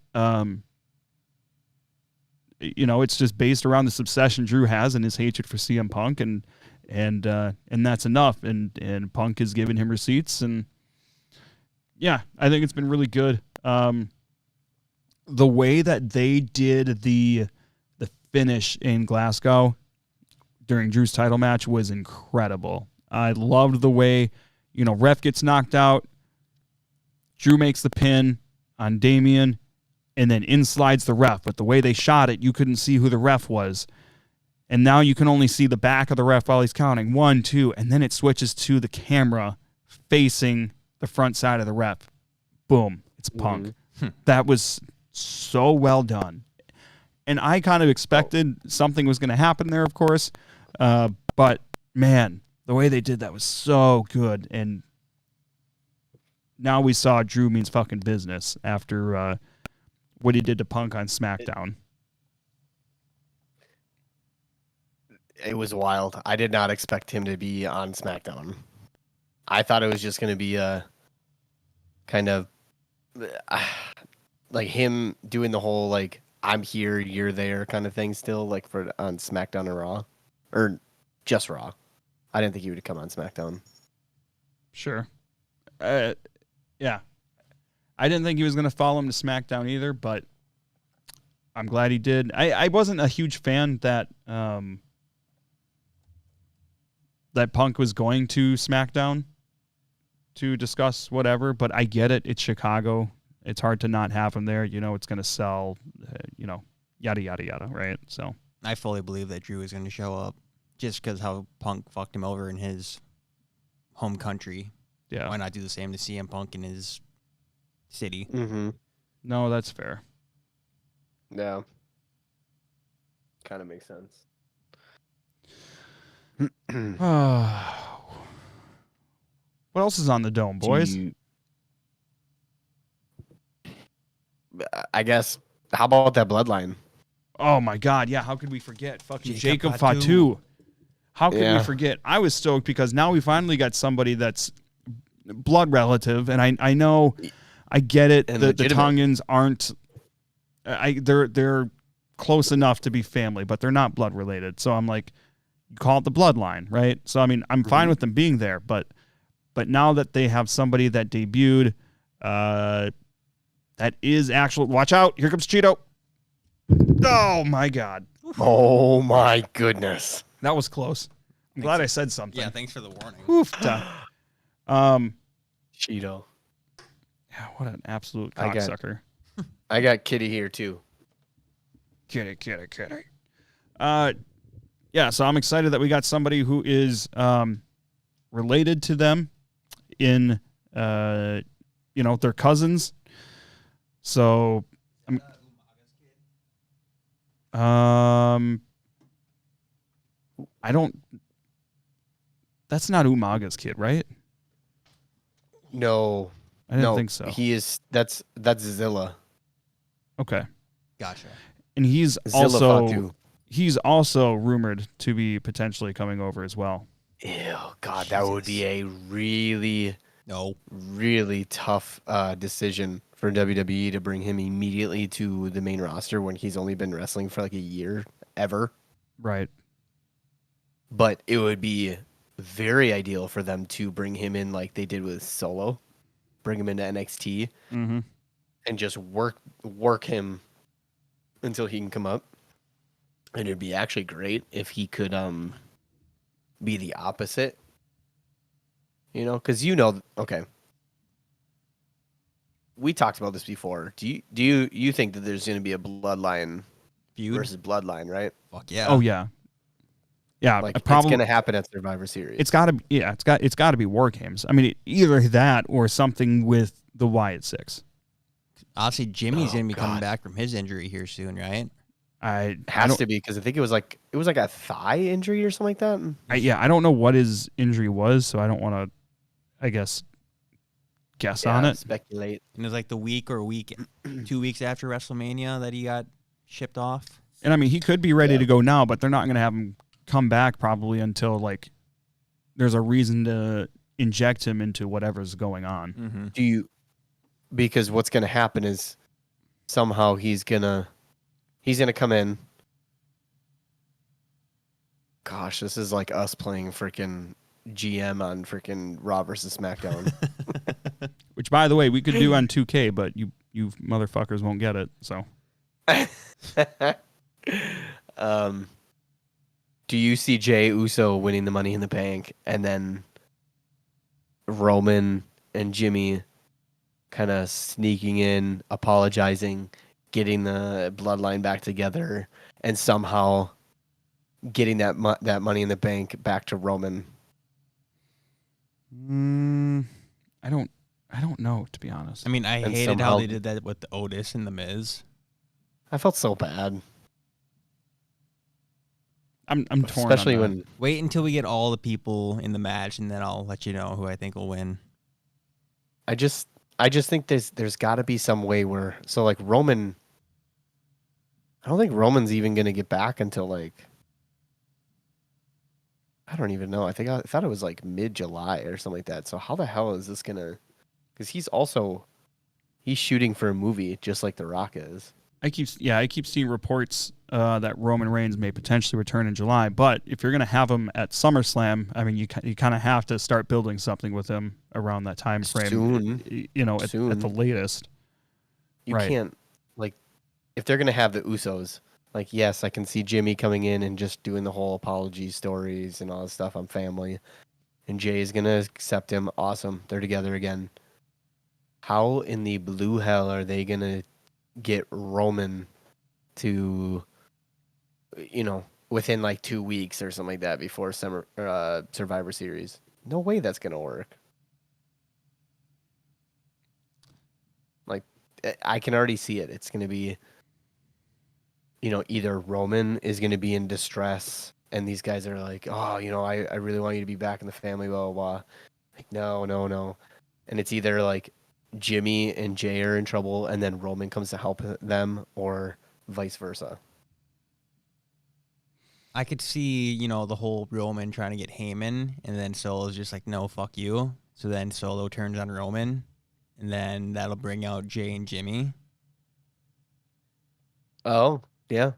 It's just based around this obsession Drew has and his hatred for CM Punk, and that's enough. And Punk has given him receipts, and yeah, I think it's been really good. The way that they did the finish in Glasgow during Drew's title match was incredible. I loved the way, ref gets knocked out, Drew makes the pin on Damian, and then in slides the ref. But the way they shot it, you couldn't see who the ref was. And now you can only see the back of the ref while he's counting. 1, 2, and then it switches to the camera facing the front side of the ref. Boom. It's Punk. That was so well done. And I kind of expected something was going to happen there, of course. But, man, the way they did that was so good. And now we saw Drew means fucking business after what he did to Punk on SmackDown. It was wild. I did not expect him to be on SmackDown. I thought it was just going to be a kind of like him doing the whole like I'm here, you're there kind of thing still, like for on SmackDown or Raw, or just Raw. I didn't think he would come on SmackDown. Sure. Yeah. I didn't think he was going to follow him to SmackDown either, but I'm glad he did. I wasn't a huge fan that that Punk was going to SmackDown to discuss whatever, but I get it. It's Chicago. It's hard to not have him there. You know, it's going to sell, yada, yada, yada, right? So I fully believe that Drew is going to show up just because how Punk fucked him over in his home country. yeah. Why not do the same to CM Punk in his city? Mm-hmm. No, that's fair. Yeah. Kind of makes sense. What else is on the dome, boys? I guess. How about that bloodline? Oh my God, yeah. How could we forget fucking Jacob Jacob Fatu. Fatu? How could we Yeah. forget? I was stoked because now we finally got somebody that's blood relative, and I know, I get it. And The legitimate. Tongans aren't. They're close enough to be family, but they're not blood related. So I'm like, you call it the bloodline, right? So I mean, I'm fine with them being there, but now that they have somebody that debuted, that is actual. Watch out! Here comes Cheeto. Oh my God, Oh my goodness. that was close. I'm glad I said something. Yeah, thanks for the warning. Oofta. Cheeto. Yeah, what an absolute I got- cocksucker. I got Kitty here too. Kitty. Yeah, so I'm excited that we got somebody who is related to them in, they're cousins. So, I don't. That's not Umaga's kid, right? No. I didn't no, think so. He is. That's Zilla. Okay, Gotcha. and he's Zilla Fatu. also rumored to be potentially coming over as well. Ew, God, that would be a really, No. really tough decision for WWE to bring him immediately to the main roster when he's only been wrestling for like a year ever. Right. But it would be very ideal for them to bring him in like they did with Solo, bring him into NXT, Mm-hmm. and just work him until he can come up. And it'd be actually great if he could be the opposite. Because okay. We talked about this before. Do you think that there's going to be a bloodline Feud? versus bloodline, right? Fuck yeah. Oh yeah. Yeah, Like probably. it's going to happen at Survivor Series. It's got to be War Games. I mean, either that or something with the Wyatt Six. Obviously, Jimmy's going to be coming God. back from his injury here soon, right? I Has don't, to be because I think it was like a thigh injury or something like that. I don't know what his injury was, so I don't want to, I guess on it. Speculate. And it was like the week or 2 weeks after WrestleMania that he got shipped off. And I mean, he could be ready Yeah. to go now, but they're not going to have him come back probably until like there's a reason to inject him into whatever's going on. Mm-hmm. Because what's going to happen is somehow he's going to come in. Gosh, this is like us playing freaking GM on freaking Raw versus SmackDown. Which, by the way, we could do on 2K, but you motherfuckers won't get it. So Do you see Jey Uso winning the Money in the Bank and then Roman and Jimmy kind of sneaking in, apologizing, getting the bloodline back together, and somehow getting that Money in the Bank back to Roman? I don't know, to be honest. I mean, I And hated how somehow- they did that with Otis and The Miz. I felt so bad, I'm torn, especially on that. when Wait until we get all the people in the match, and then I'll let you know who I think will win. I just think there's got to be some way where like Roman. I don't think Roman's even gonna get back until like. I don't even know. I thought it was like mid-July or something like that. So how the hell is this gonna? Because he's shooting for a movie just like The Rock is. I keep seeing reports that Roman Reigns may potentially return in July. But if you're going to have him at SummerSlam, I mean, you kind of have to start building something with him around that time frame. Soon. You know, at the latest. You Right. can't, like, if they're going to have the Usos, like, yes, I can see Jimmy coming in and just doing the whole apology stories and all this stuff. I'm family. And Jay's going to accept him. Awesome. They're together again. How in the blue hell are they going to get Roman to, you know, within like 2 weeks or something like that before Survivor Series? No way that's going to work. Like, I can already see it. It's going to be, you know, either Roman is going to be in distress and these guys are like, oh, you know, I really want you to be back in the family, blah, blah, blah. Like, no. And it's either like Jimmy and Jay are in trouble and then Roman comes to help them, or vice versa. I could see, you know, the whole Roman trying to get Heyman, and then Solo's just like, no, fuck you. So then Solo turns on Roman, and then that'll bring out Jay and Jimmy. Oh, yeah.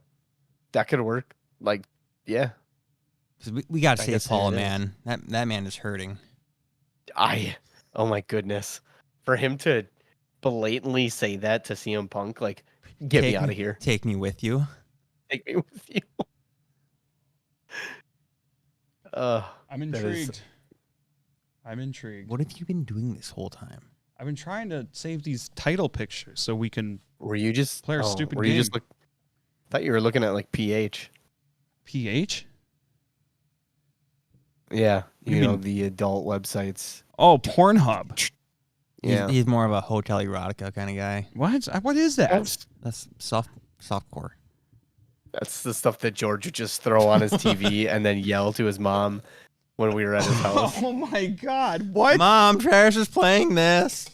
That could work. Like, yeah. 'Cause we got to I save guess Paul, it is. man. That man is hurting. Oh my goodness. For him to blatantly say that to CM Punk, like, get me out of here. Take me with you. Take me with you. I'm that is- intrigued. I'm intrigued. What have you been doing this whole time? I've been trying to save these title pictures so we can Were you just play our stupid were game. you just I thought you were looking at like PH. PH? Yeah, do you you know, mean? the adult websites. Oh, Pornhub. Yeah. He's more of a hotel erotica kind of guy. What is that? That's softcore. That's the stuff that George would just throw on his TV and then yell to his mom when we were at his house. Oh my God! What? Mom, Travis is playing this.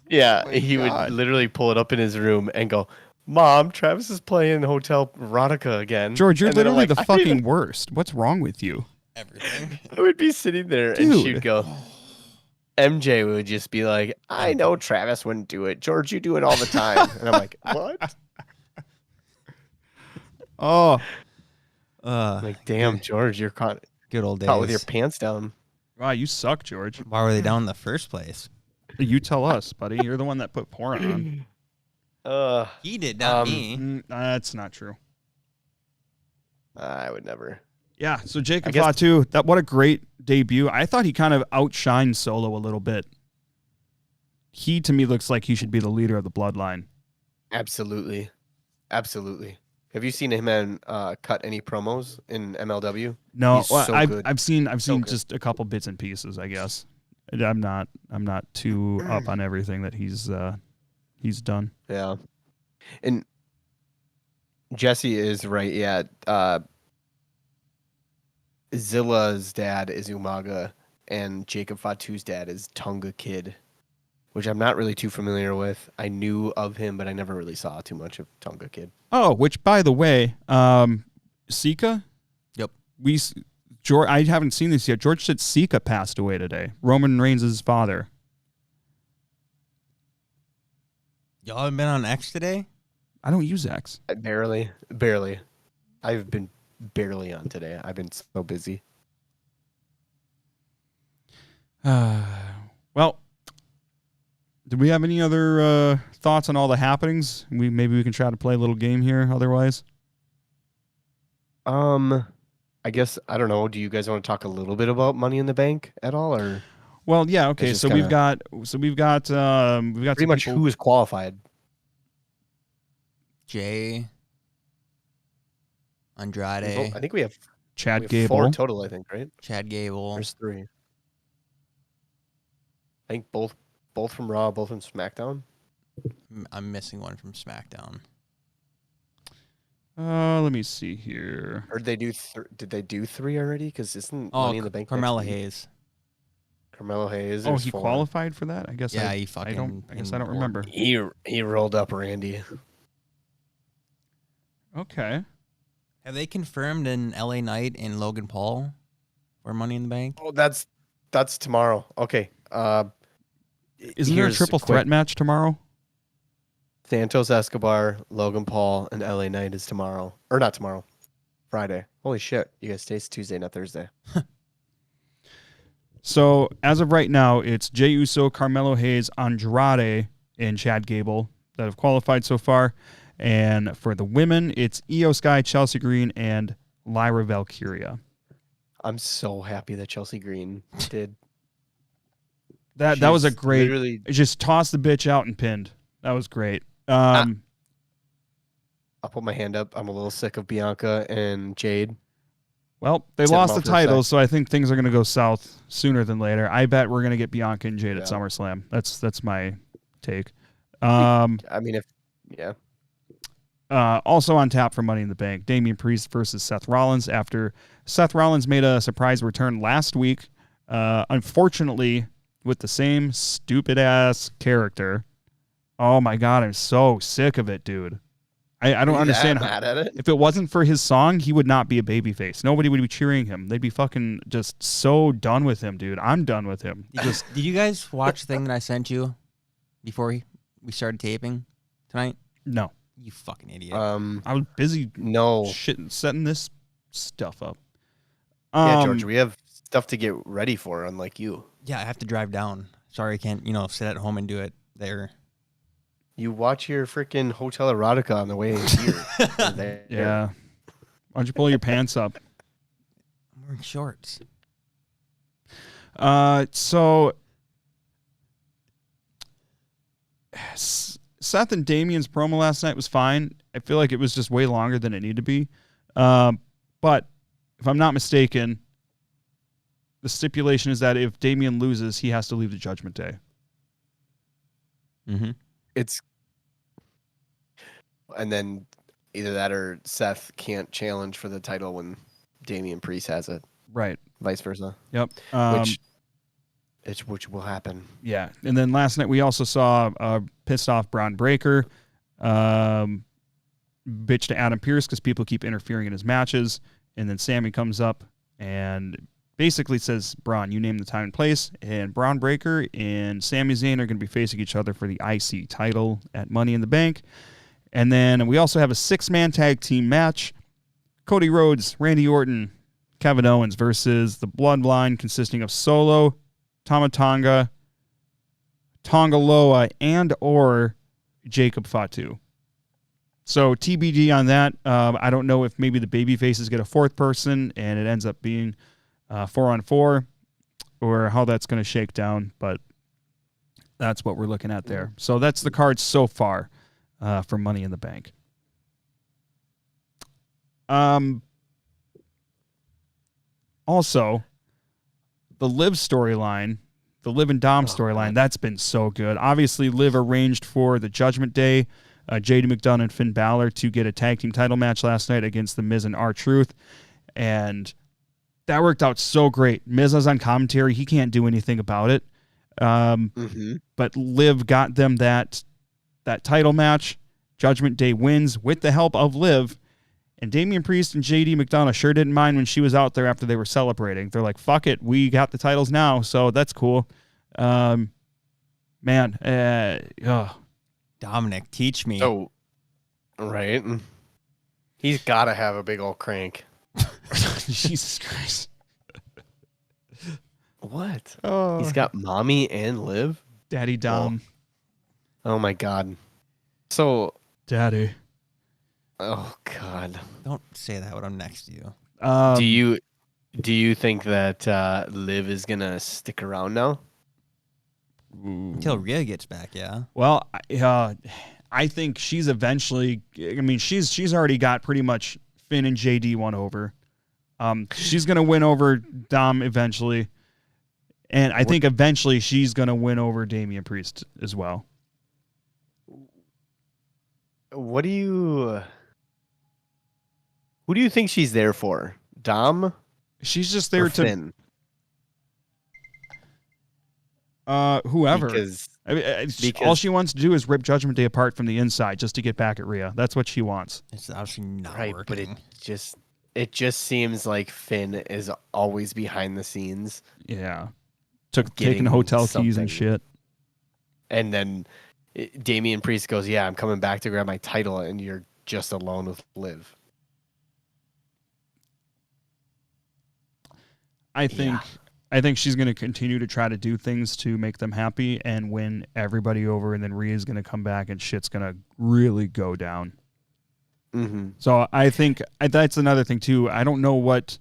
Yeah, my he God. would literally pull it up in his room and go, "Mom, Travis is playing Hotel Erotica again." George, you're And then I'm literally like, the "I don't fucking even-" worst. What's wrong with you? Everything. I would be sitting there and Dude. she'd go. MJ would just be like, "I know Travis wouldn't do it. George, you do it all the time." And I'm like, "What?" Oh, I'm like, damn, George, you're caught Good old days. with your pants down. wow, you suck, George. Why were they down in the first place? You tell us, buddy. You're the one that put porn on. He did, not me. That's not true. I would never. Yeah, so Jacob I guess- Fatu, what a great debut. I thought he kind of outshined Solo a little bit. He, to me, looks like he should be the leader of the bloodline. Absolutely. Have you seen him cut any promos in MLW? No, He's well, so I've good. seen good. just a couple bits and pieces, I guess. I'm not too up on everything that he's done. Yeah. And Jesse is right. Yeah. Zilla's dad is Umaga, and Jacob Fatu's dad is Tonga Kid, which I'm not really too familiar with. I knew of him, but I never really saw too much of Tonga Kid. Oh, which by the way, Sika. Yep. George, I haven't seen this yet. George said Sika passed away today. Roman Reigns' father. Y'all haven't been on X today? I don't use X. Barely. I've been barely on today. I've been so busy. Well, do we have any other thoughts on all the happenings? Maybe we can try to play a little game here. Otherwise, I guess I don't know. Do you guys want to talk a little bit about Money in the Bank at all, or well, yeah, okay. It's So just we've got pretty some much people- who is qualified? Jay, Andrade, I think we have, Chad we have 4 Gable. total. I think, right? Chad Gable. There's 3. I think both from Raw, both from SmackDown. I'm missing one from SmackDown. Let me see here. Or did they do? Did they do 3 already? Because isn't Oh, Money in the Bank? next Carmelo week? Hayes. Carmelo Hayes. Oh, there's he 4. qualified for that? I guess. Yeah, I he I fucking. guess I don't remember. He rolled up Randy. Okay. Have they confirmed an LA Knight and Logan Paul for Money in the Bank? Oh, that's tomorrow. Okay. Isn't there a Here's triple quick- threat match tomorrow? Santos Escobar, Logan Paul, and LA Knight is tomorrow. Or not tomorrow. Friday. Holy shit. You guys, today's Tuesday, not Thursday. So as of right now, it's Jey Uso, Carmelo Hayes, Andrade, and Chad Gable that have qualified so far. And for the women, it's Io Sky, Chelsea Green, and Lyra Valkyria. I'm so happy that Chelsea Green did. That was a great. Literally, Just tossed the bitch out and pinned. That was great. I'll put my hand up. I'm a little sick of Bianca and Jade. Well, they Set 'em lost off the for a sec. titles, so I think things are going to go south sooner than later. I bet we're going to get Bianca and Jade at Yeah. SummerSlam. That's my take. I mean, yeah. Also on tap for Money in the Bank, Damian Priest versus Seth Rollins after Seth Rollins made a surprise return last week. Unfortunately, with the same stupid-ass character. Oh, my God, I'm so sick of it, dude. I don't understand. Mad at it? If it wasn't for his song, he would not be a babyface. Nobody would be cheering him. They'd be fucking just so done with him, dude. I'm done with him. Did you guys watch the thing that I sent you before we started taping tonight? No. You fucking idiot. I was busy No. setting this stuff up. Yeah, George, we have stuff to get ready for, unlike you. Yeah, I have to drive down. Sorry, I can't, sit at home and do it there. You watch your freaking Hotel Erotica on the way here. Or there. Yeah. Why don't you pull your pants up? I'm wearing shorts. So Seth and Damian's promo last night was fine. I feel like it was just way longer than it needed to be. But if I'm not mistaken, the stipulation is that if Damian loses, he has to leave the Judgment Day. Mm-hmm. And then either that or Seth can't challenge for the title when Damian Priest has it. Right. Vice versa. Yep. Which will happen. Yeah. And then last night we also saw pissed off Braun Breaker bitch to Adam Pearce because people keep interfering in his matches. And then Sammy comes up and basically says, Braun, you name the time and place. And Braun Breaker and Sami Zayn are going to be facing each other for the IC title at Money in the Bank. And then we also have a 6-man tag team match. Cody Rhodes, Randy Orton, Kevin Owens versus the Bloodline consisting of Solo, Tama Tonga, Tonga Loa, and or Jacob Fatu. So TBD on that. I don't know if maybe the baby faces get a 4th person and it ends up being 4-on-4 or how that's going to shake down, but that's what we're looking at there. So that's the card so far for Money in the Bank. Also, the Liv storyline, the Liv and Dom storyline, that's been so good. Obviously, Liv arranged for the Judgment Day, JD McDonough and Finn Balor to get a tag team title match last night against The Miz and R-Truth, and that worked out so great. Miz was on commentary. He can't do anything about it. But Liv got them that title match. Judgment Day wins with the help of Liv. And Damian Priest and JD McDonough sure didn't mind when she was out there after they were celebrating. They're like, fuck it, we got the titles now, so that's cool. Dominic, teach me. Oh, right. He's got to have a big old crank. Jesus Christ. What? Oh, He's got Mommy and Liv? Daddy Dom. Oh my God. So, Daddy. oh God. Don't say that when I'm next to you. Do you think that Liv is gonna stick around now? Until Rhea gets back, yeah. Well, I think she's eventually. I mean, she's already got pretty much Finn and JD won over. She's gonna win over Dom eventually, and I think eventually she's gonna win over Damian Priest as well. What do you? Who do you think she's there for? Dom? She's just there or to Finn? whoever. Because All she wants to do is rip Judgment Day apart from the inside just to get back at Rhea. That's what she wants. It's obviously not right, working. but it just seems like Finn is always behind the scenes. Yeah, taking Getting hotel keys something. and shit. And then Damian Priest goes, "Yeah, I'm coming back to grab my title," and you're just alone with Liv. I think she's going to continue to try to do things to make them happy and win everybody over, and then Rhea's going to come back and shit's going to really go down. Mm-hmm. So I think that's another thing too. I don't know what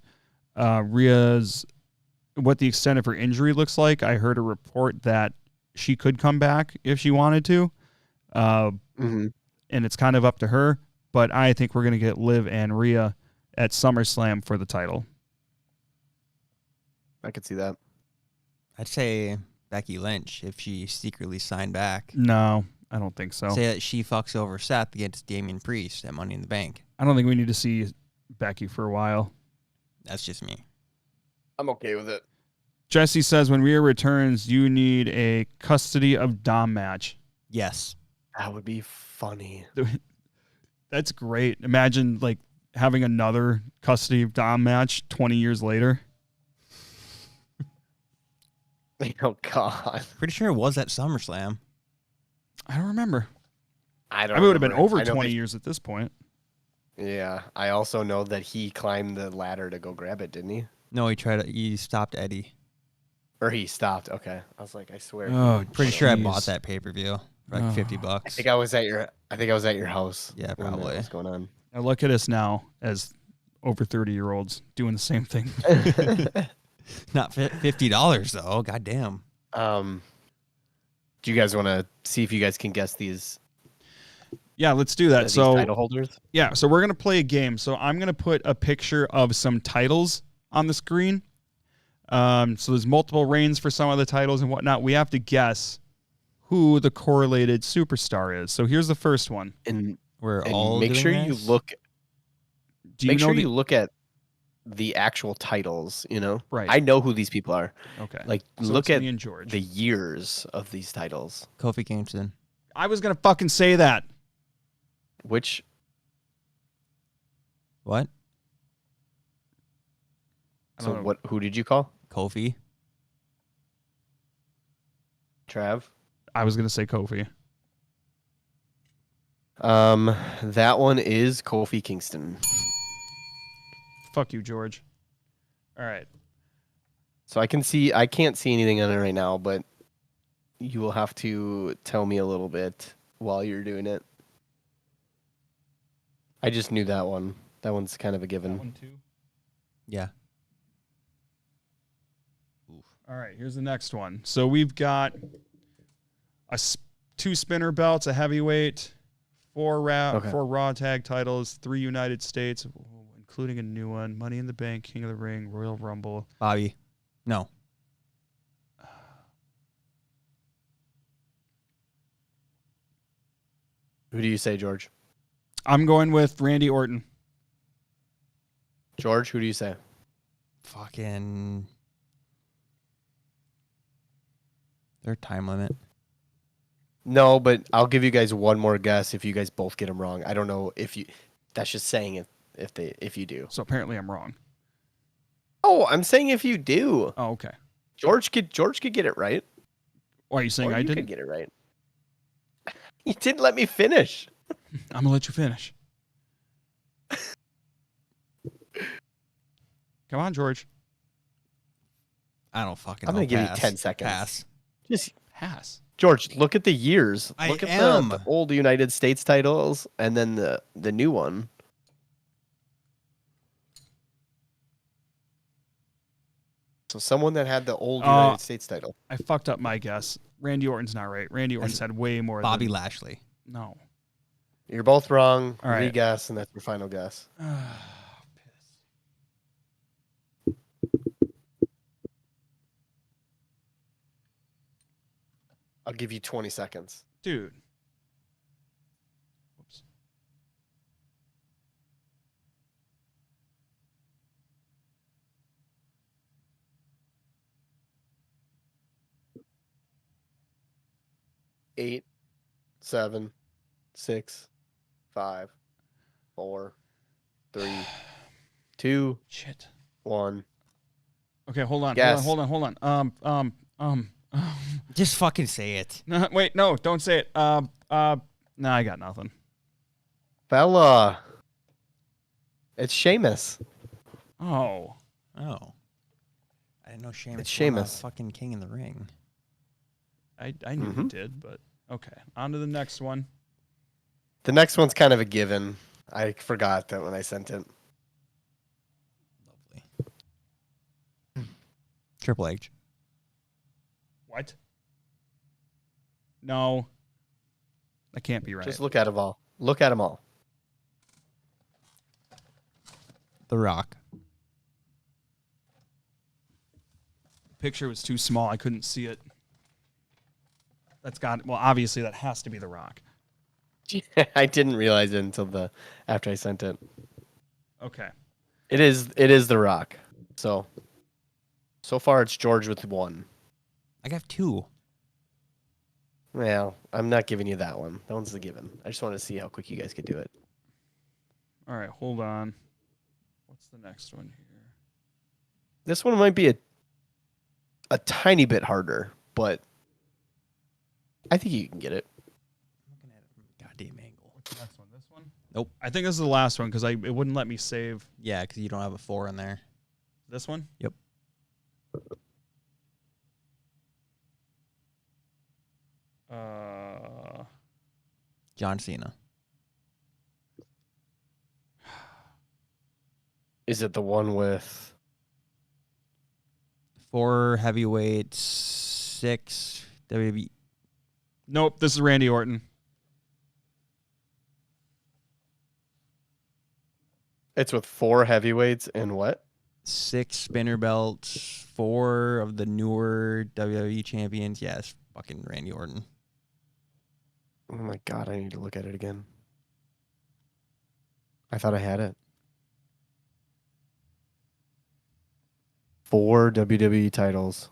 what the extent of her injury looks like. I heard a report that she could come back if she wanted to, and it's kind of up to her. But I think we're going to get Liv and Rhea at SummerSlam for the title. I could see that. I'd say Becky Lynch if she secretly signed back. No, I don't think so. Say that she fucks over Seth against Damian Priest at Money in the Bank. I don't think we need to see Becky for a while. That's just me. I'm okay with it. Jesse says when Rhea returns, you need a custody of Dom match. Yes. That would be funny. That's great. Imagine like having another custody of Dom match 20 years later. Oh God. Pretty sure it was at SummerSlam. I don't remember. I don't. I mean, it would have been remember. over 20 years at this point. Yeah. I also know that he climbed the ladder to go grab it, didn't he? No, he stopped Eddie. Or he stopped. Okay. I was like, I swear. Oh, Pretty sure I jeez. bought that pay-per-view for like $50. I think I was at your house. Yeah, when that probably. was going on. Now look at us now as over 30-year-olds doing the same thing. Not $50 though. God damn. Do you guys want to see if you guys can guess these? Yeah, let's do that. These So title holders. yeah, so we're gonna play a game. So I'm gonna put a picture of some titles on the screen. So there's multiple reigns for some of the titles and whatnot. We have to guess who the correlated superstar is. So here's the first one. And We're all make doing sure this? you look. Do you Make know sure the, you look at the actual titles. You know, Right. I know who these people are. Okay. Like, So look it's at me and George. the years of these titles. Kofi Kingston. I was gonna fucking say that. Which What? I don't know. what? Who did you call? Kofi. Trav. I was gonna say Kofi. That one is Kofi Kingston. Fuck you, George. All right. So I can't see anything on it right now, but you will have to tell me a little bit while you're doing it. I just knew that one. That one's kind of a given. That one too. Yeah. All right, here's the next one. So we've got two spinner belts, a heavyweight, four Raw tag titles, 3 United States, including a new one, Money in the Bank, King of the Ring, Royal Rumble. Bobby. No. Who do you say, George? I'm going with Randy Orton. George, who do you say? Fucking. Their time limit. No, but I'll give you guys one more guess if you guys both get them wrong. I don't know if you. That's just saying if you do. So apparently I'm wrong. Oh, I'm saying if you do. Oh, okay. George could get it right. Why are you saying Or I you didn't? could get it right. You didn't let me finish. I'm gonna let you finish. Come on, George. I don't fucking I'm know. gonna give you Pass. 10 seconds. Pass. Just Pass. George, look at the years. I Look at am. the old United States titles and then the new one. So someone that had the old United States title. I fucked up my guess. Randy Orton's not right. Randy Orton's had way more. Bobby than... Lashley. No. You're both wrong. All right. Re-guess, and that's your final guess. I'll give you 20 seconds. Dude. Whoops. Eight, 7, 6, 5, 4, 3, 2, Shit. 1. Okay, hold on. Guess. Hold on. Just fucking say it. No, wait, no, don't say it. No, I got nothing. Fella. It's Sheamus. Oh. Oh. I didn't know Sheamus It's was Sheamus. fucking king in the ring. I knew you did, but okay. On to the next one. The next one's kind of a given. I forgot that when I sent it. Lovely. Triple H. What? No. That can't be right. Just look at them all. Look at them all. The Rock. Picture was too small. I couldn't see it. Well, obviously that has to be The Rock. I didn't realize it until after I sent it. Okay. It is The Rock. So far it's George with 1. I got 2. Well, I'm not giving you that one. That one's the given. I just want to see how quick you guys could do it. All right, hold on. What's the next one here? This one might be a tiny bit harder, but I think you can get it. I'm looking at it from a goddamn angle. What's the next one? This one? Nope. I think this is the last one because it wouldn't let me save Yeah, because you don't have a 4 in there. this one. Yep. John Cena. Is it the one with 4 heavyweights, 6 WWE. Nope, this is Randy Orton. It's with 4 heavyweights and what? 6 spinner belts, 4 of the newer WWE champions. Yes, fucking Randy Orton. Oh my god, I need to look at it again. I thought I had it. 4 WWE titles.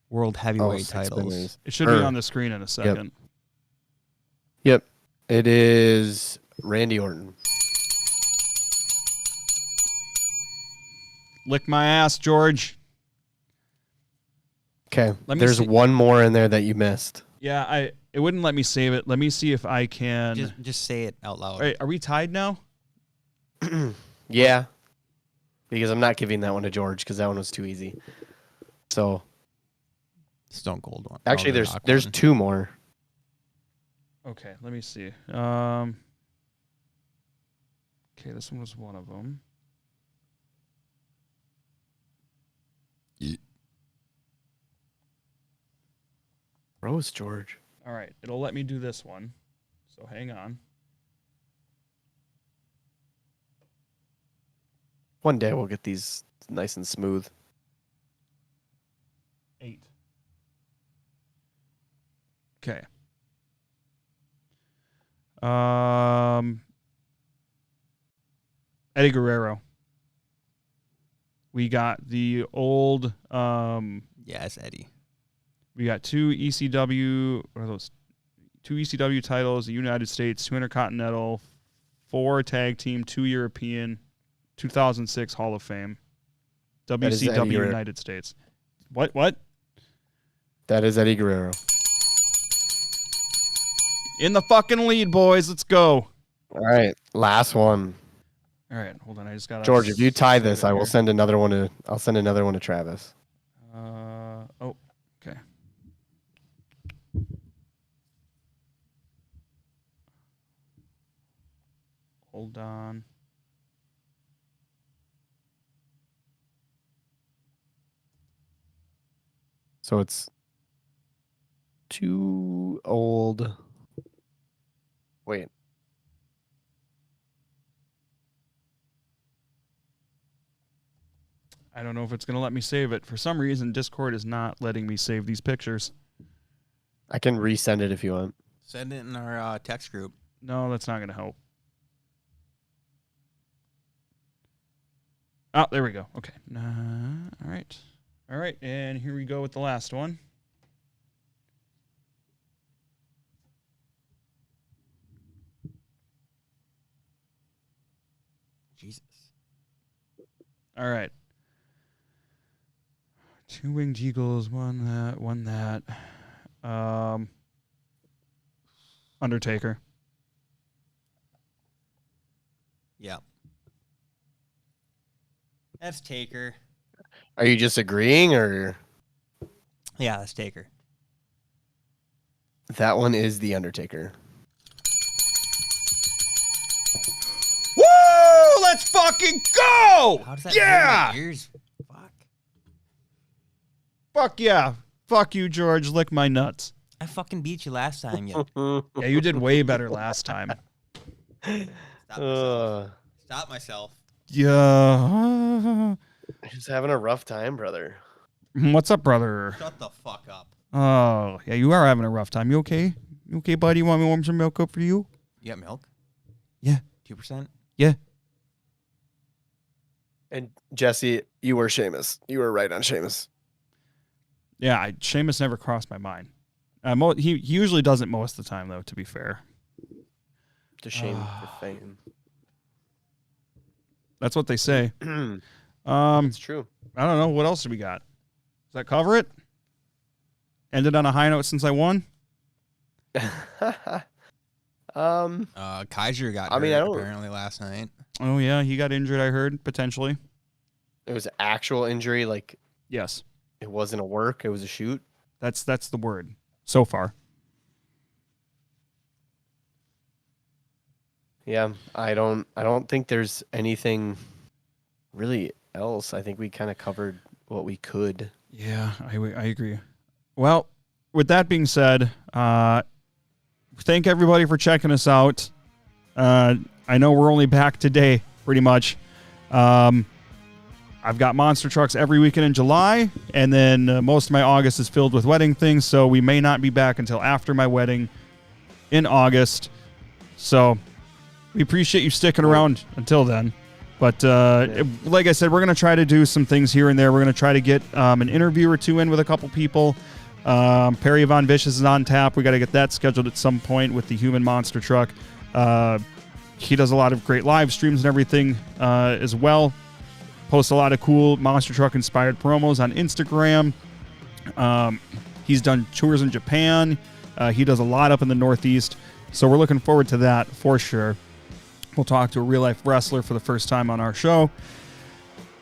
World heavyweight 6 titles. spinners. It should be on the screen in a second. Yep. It is Randy Orton. Lick my ass, George. Okay. Let me There's see. one more in there that you missed. Yeah, it wouldn't let me save it. Let me see if I can. Just say it out loud. Wait, are we tied now? Yeah. Because I'm not giving that one to George because that one was too easy. So Stone Cold one. actually, The there's Rock there's one. 2 more. Okay, let me see. Okay, this one was one of them. Rose George. All right, it'll let me do this one. So hang on. One day we'll get these nice and smooth. 8. Okay. Eddie Guerrero. We got the old Yes, Eddie. we got 2 ECW, what are those? 2 ECW titles, the United States, 2 Intercontinental, 4 tag team, 2 European, 2006 Hall of Fame. is Eddie WCW Guerrero. United States. What? That is Eddie Guerrero. In the fucking lead, boys. Let's go. All right, last one. All right, hold on. I just got George, if you tie this, I will send another one to. I'll send another one to Travis. Okay. Hold on. So it's too old. Wait. I don't know if it's going to let me save it. For some reason, Discord is not letting me save these pictures. I can resend it if you want. Send it in our text group. No, that's not going to help. Oh, there we go. Okay. All right. All right. And here we go with the last one. Jesus. All right. 2 Winged Eagles, won that. Undertaker. Yeah. That's Taker. Are you just agreeing, or Yeah, that's Taker. that one is the Undertaker? Woo! Let's fucking go! How does that Yeah! hurt my ears? Fuck. Fuck yeah. Fuck you, George. Lick my nuts. I fucking beat you last time. You Yeah, you did way better last time. stop myself. Stop myself. Yeah. Just having a rough time, brother. What's up, brother? Shut the fuck up. Oh, yeah, you are having a rough time. You okay? You okay, buddy? You want me to warm some milk up for you? You got milk? Yeah. 2%? Yeah. And Jesse, you were Sheamus. You were right on Sheamus. Yeah, Sheamus never crossed my mind. He usually doesn't most of the time, though, to be fair. It's a shame for fame. That's what they say. It's true. I don't know. What else do we got? Does that cover it? Ended on a high note since I won? Kaiser got I mean, hurt I don't- apparently last night. Oh, yeah, he got injured, I heard, potentially. It was actual injury, like Yes. it wasn't a work, it was a shoot. That's the word so far. Yeah, I don't think there's anything really else. I think we kind of covered what we could. Yeah, I agree. Well, with that being said, thank everybody for checking us out. I know we're only back today, pretty much. I've got monster trucks every weekend in July, and then most of my August is filled with wedding things, so we may not be back until after my wedding in August. So we appreciate you sticking around until then. But like I said, we're going to try to do some things here and there. We're going to try to get an interview or two in with a couple people. Perry Von Vicious is on tap. We got to get that scheduled at some point with the Human Monster Truck. He does a lot of great live streams and everything as well. Posts a lot of cool Monster Truck inspired promos on Instagram. He's done tours in Japan. He does a lot up in the Northeast. So we're looking forward to that for sure. We'll talk to a real-life wrestler for the first time on our show.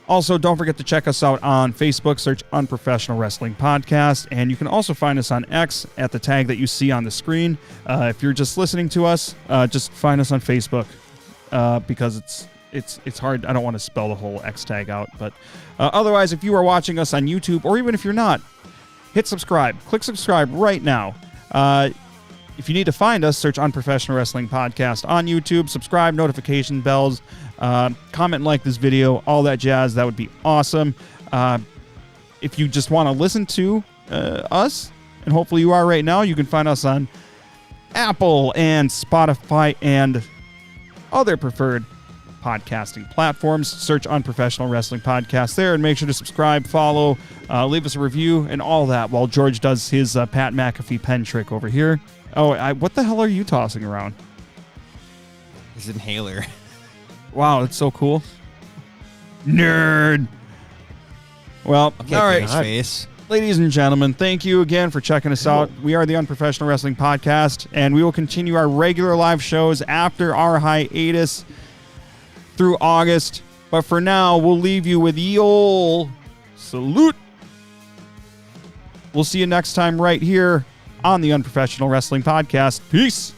Also, don't forget to check us out on Facebook. Search Unprofessional Wrestling Podcast. And you can also find us on X at the tag that you see on the screen. If you're just listening to us, just find us on Facebook because it's hard. I don't want to spell the whole X tag out. But otherwise, if you are watching us on YouTube, or even if you're not, hit subscribe. Click subscribe right now. If you need to find us, search Unprofessional Wrestling Podcast on YouTube. Subscribe, notification bells, comment and like this video, all that jazz. That would be awesome. If you just want to listen to us, and hopefully you are right now, you can find us on Apple and Spotify and other preferred podcasting platforms. Search Unprofessional Wrestling Podcast there and make sure to subscribe, follow, leave us a review, and all that while George does his Pat McAfee pen trick over here. Oh, what the hell are you tossing around? His inhaler. Wow, that's so cool. Nerd. Well, Okay, all right. face. Ladies and gentlemen, thank you again for checking us out. We are the Unprofessional Wrestling Podcast, and we will continue our regular live shows after our hiatus through August. But for now, we'll leave you with the old salute. We'll see you next time right here on the Unprofessional Wrestling Podcast. Peace.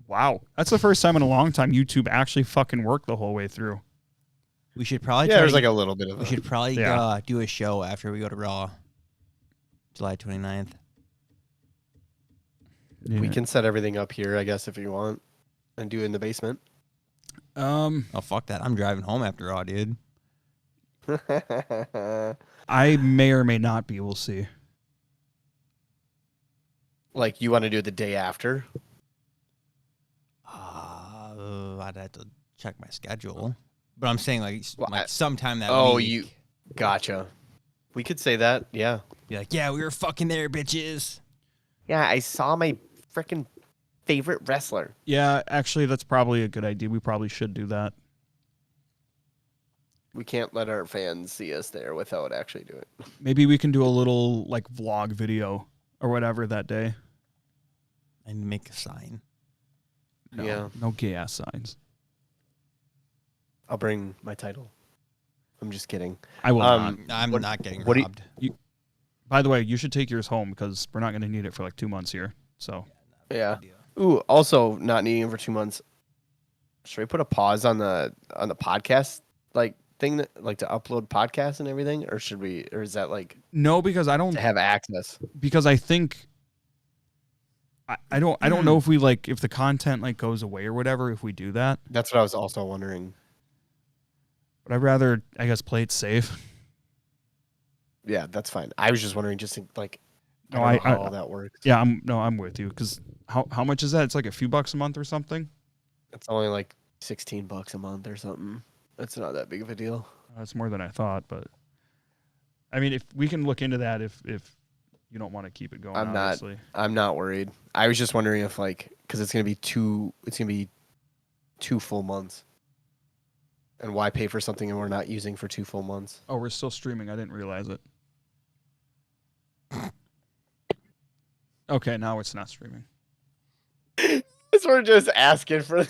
Wow. That's the first time in a long time YouTube actually fucking worked the whole way through. We should probably Yeah, try there's to- like a little bit of We a... should probably Yeah. do a show after we go to Raw, July 29th. We can set everything up here, I guess, if you want, and do it in the basement. Oh, fuck that. I'm driving home after Raw, dude. I may or may not be. We'll see. Like, you want to do it the day after? I'd have to check my schedule. But I'm saying, like, Well, like I- sometime that Oh, week. you... Gotcha. We could say that, yeah. Be like, yeah, we were fucking there, bitches. Yeah, I saw my freaking favorite wrestler. Yeah, actually, that's probably a good idea. We probably should do that. We can't let our fans see us there without actually doing it. Maybe we can do a little like vlog video or whatever that day. And make a sign. No, Yeah. no gay ass signs. I'll bring my title. I'm just kidding. I will not. I'm What- not getting what do you- robbed. By the way, you should take yours home because we're not going to need it for like 2 months here. So Yeah. Ooh, also not needing it for 2 months. Should we put a pause on the podcast like thing that like to upload podcasts and everything, or should we? Or is that like no, because I don't. to have access? Because I think I don't know if we like if the content like goes away or whatever if we do that. That's what I was also wondering. But I'd rather I guess play it safe. Yeah, that's fine. I was just wondering, just like, I No, don't know I- how all that works. Yeah, I'm with you because how much is that? It's like a few bucks a month or something. It's only like $16 a month or something. It's not that big of a deal. That's more than I thought, but I mean, if we can look into that, if you don't want to keep it going, obviously. I'm not worried. I was just wondering if like, because it's gonna be 2 full months, and why pay for something and we're not using for 2 full months? Oh, we're still streaming. I didn't realize it. Okay, now it's not streaming. We're just asking for.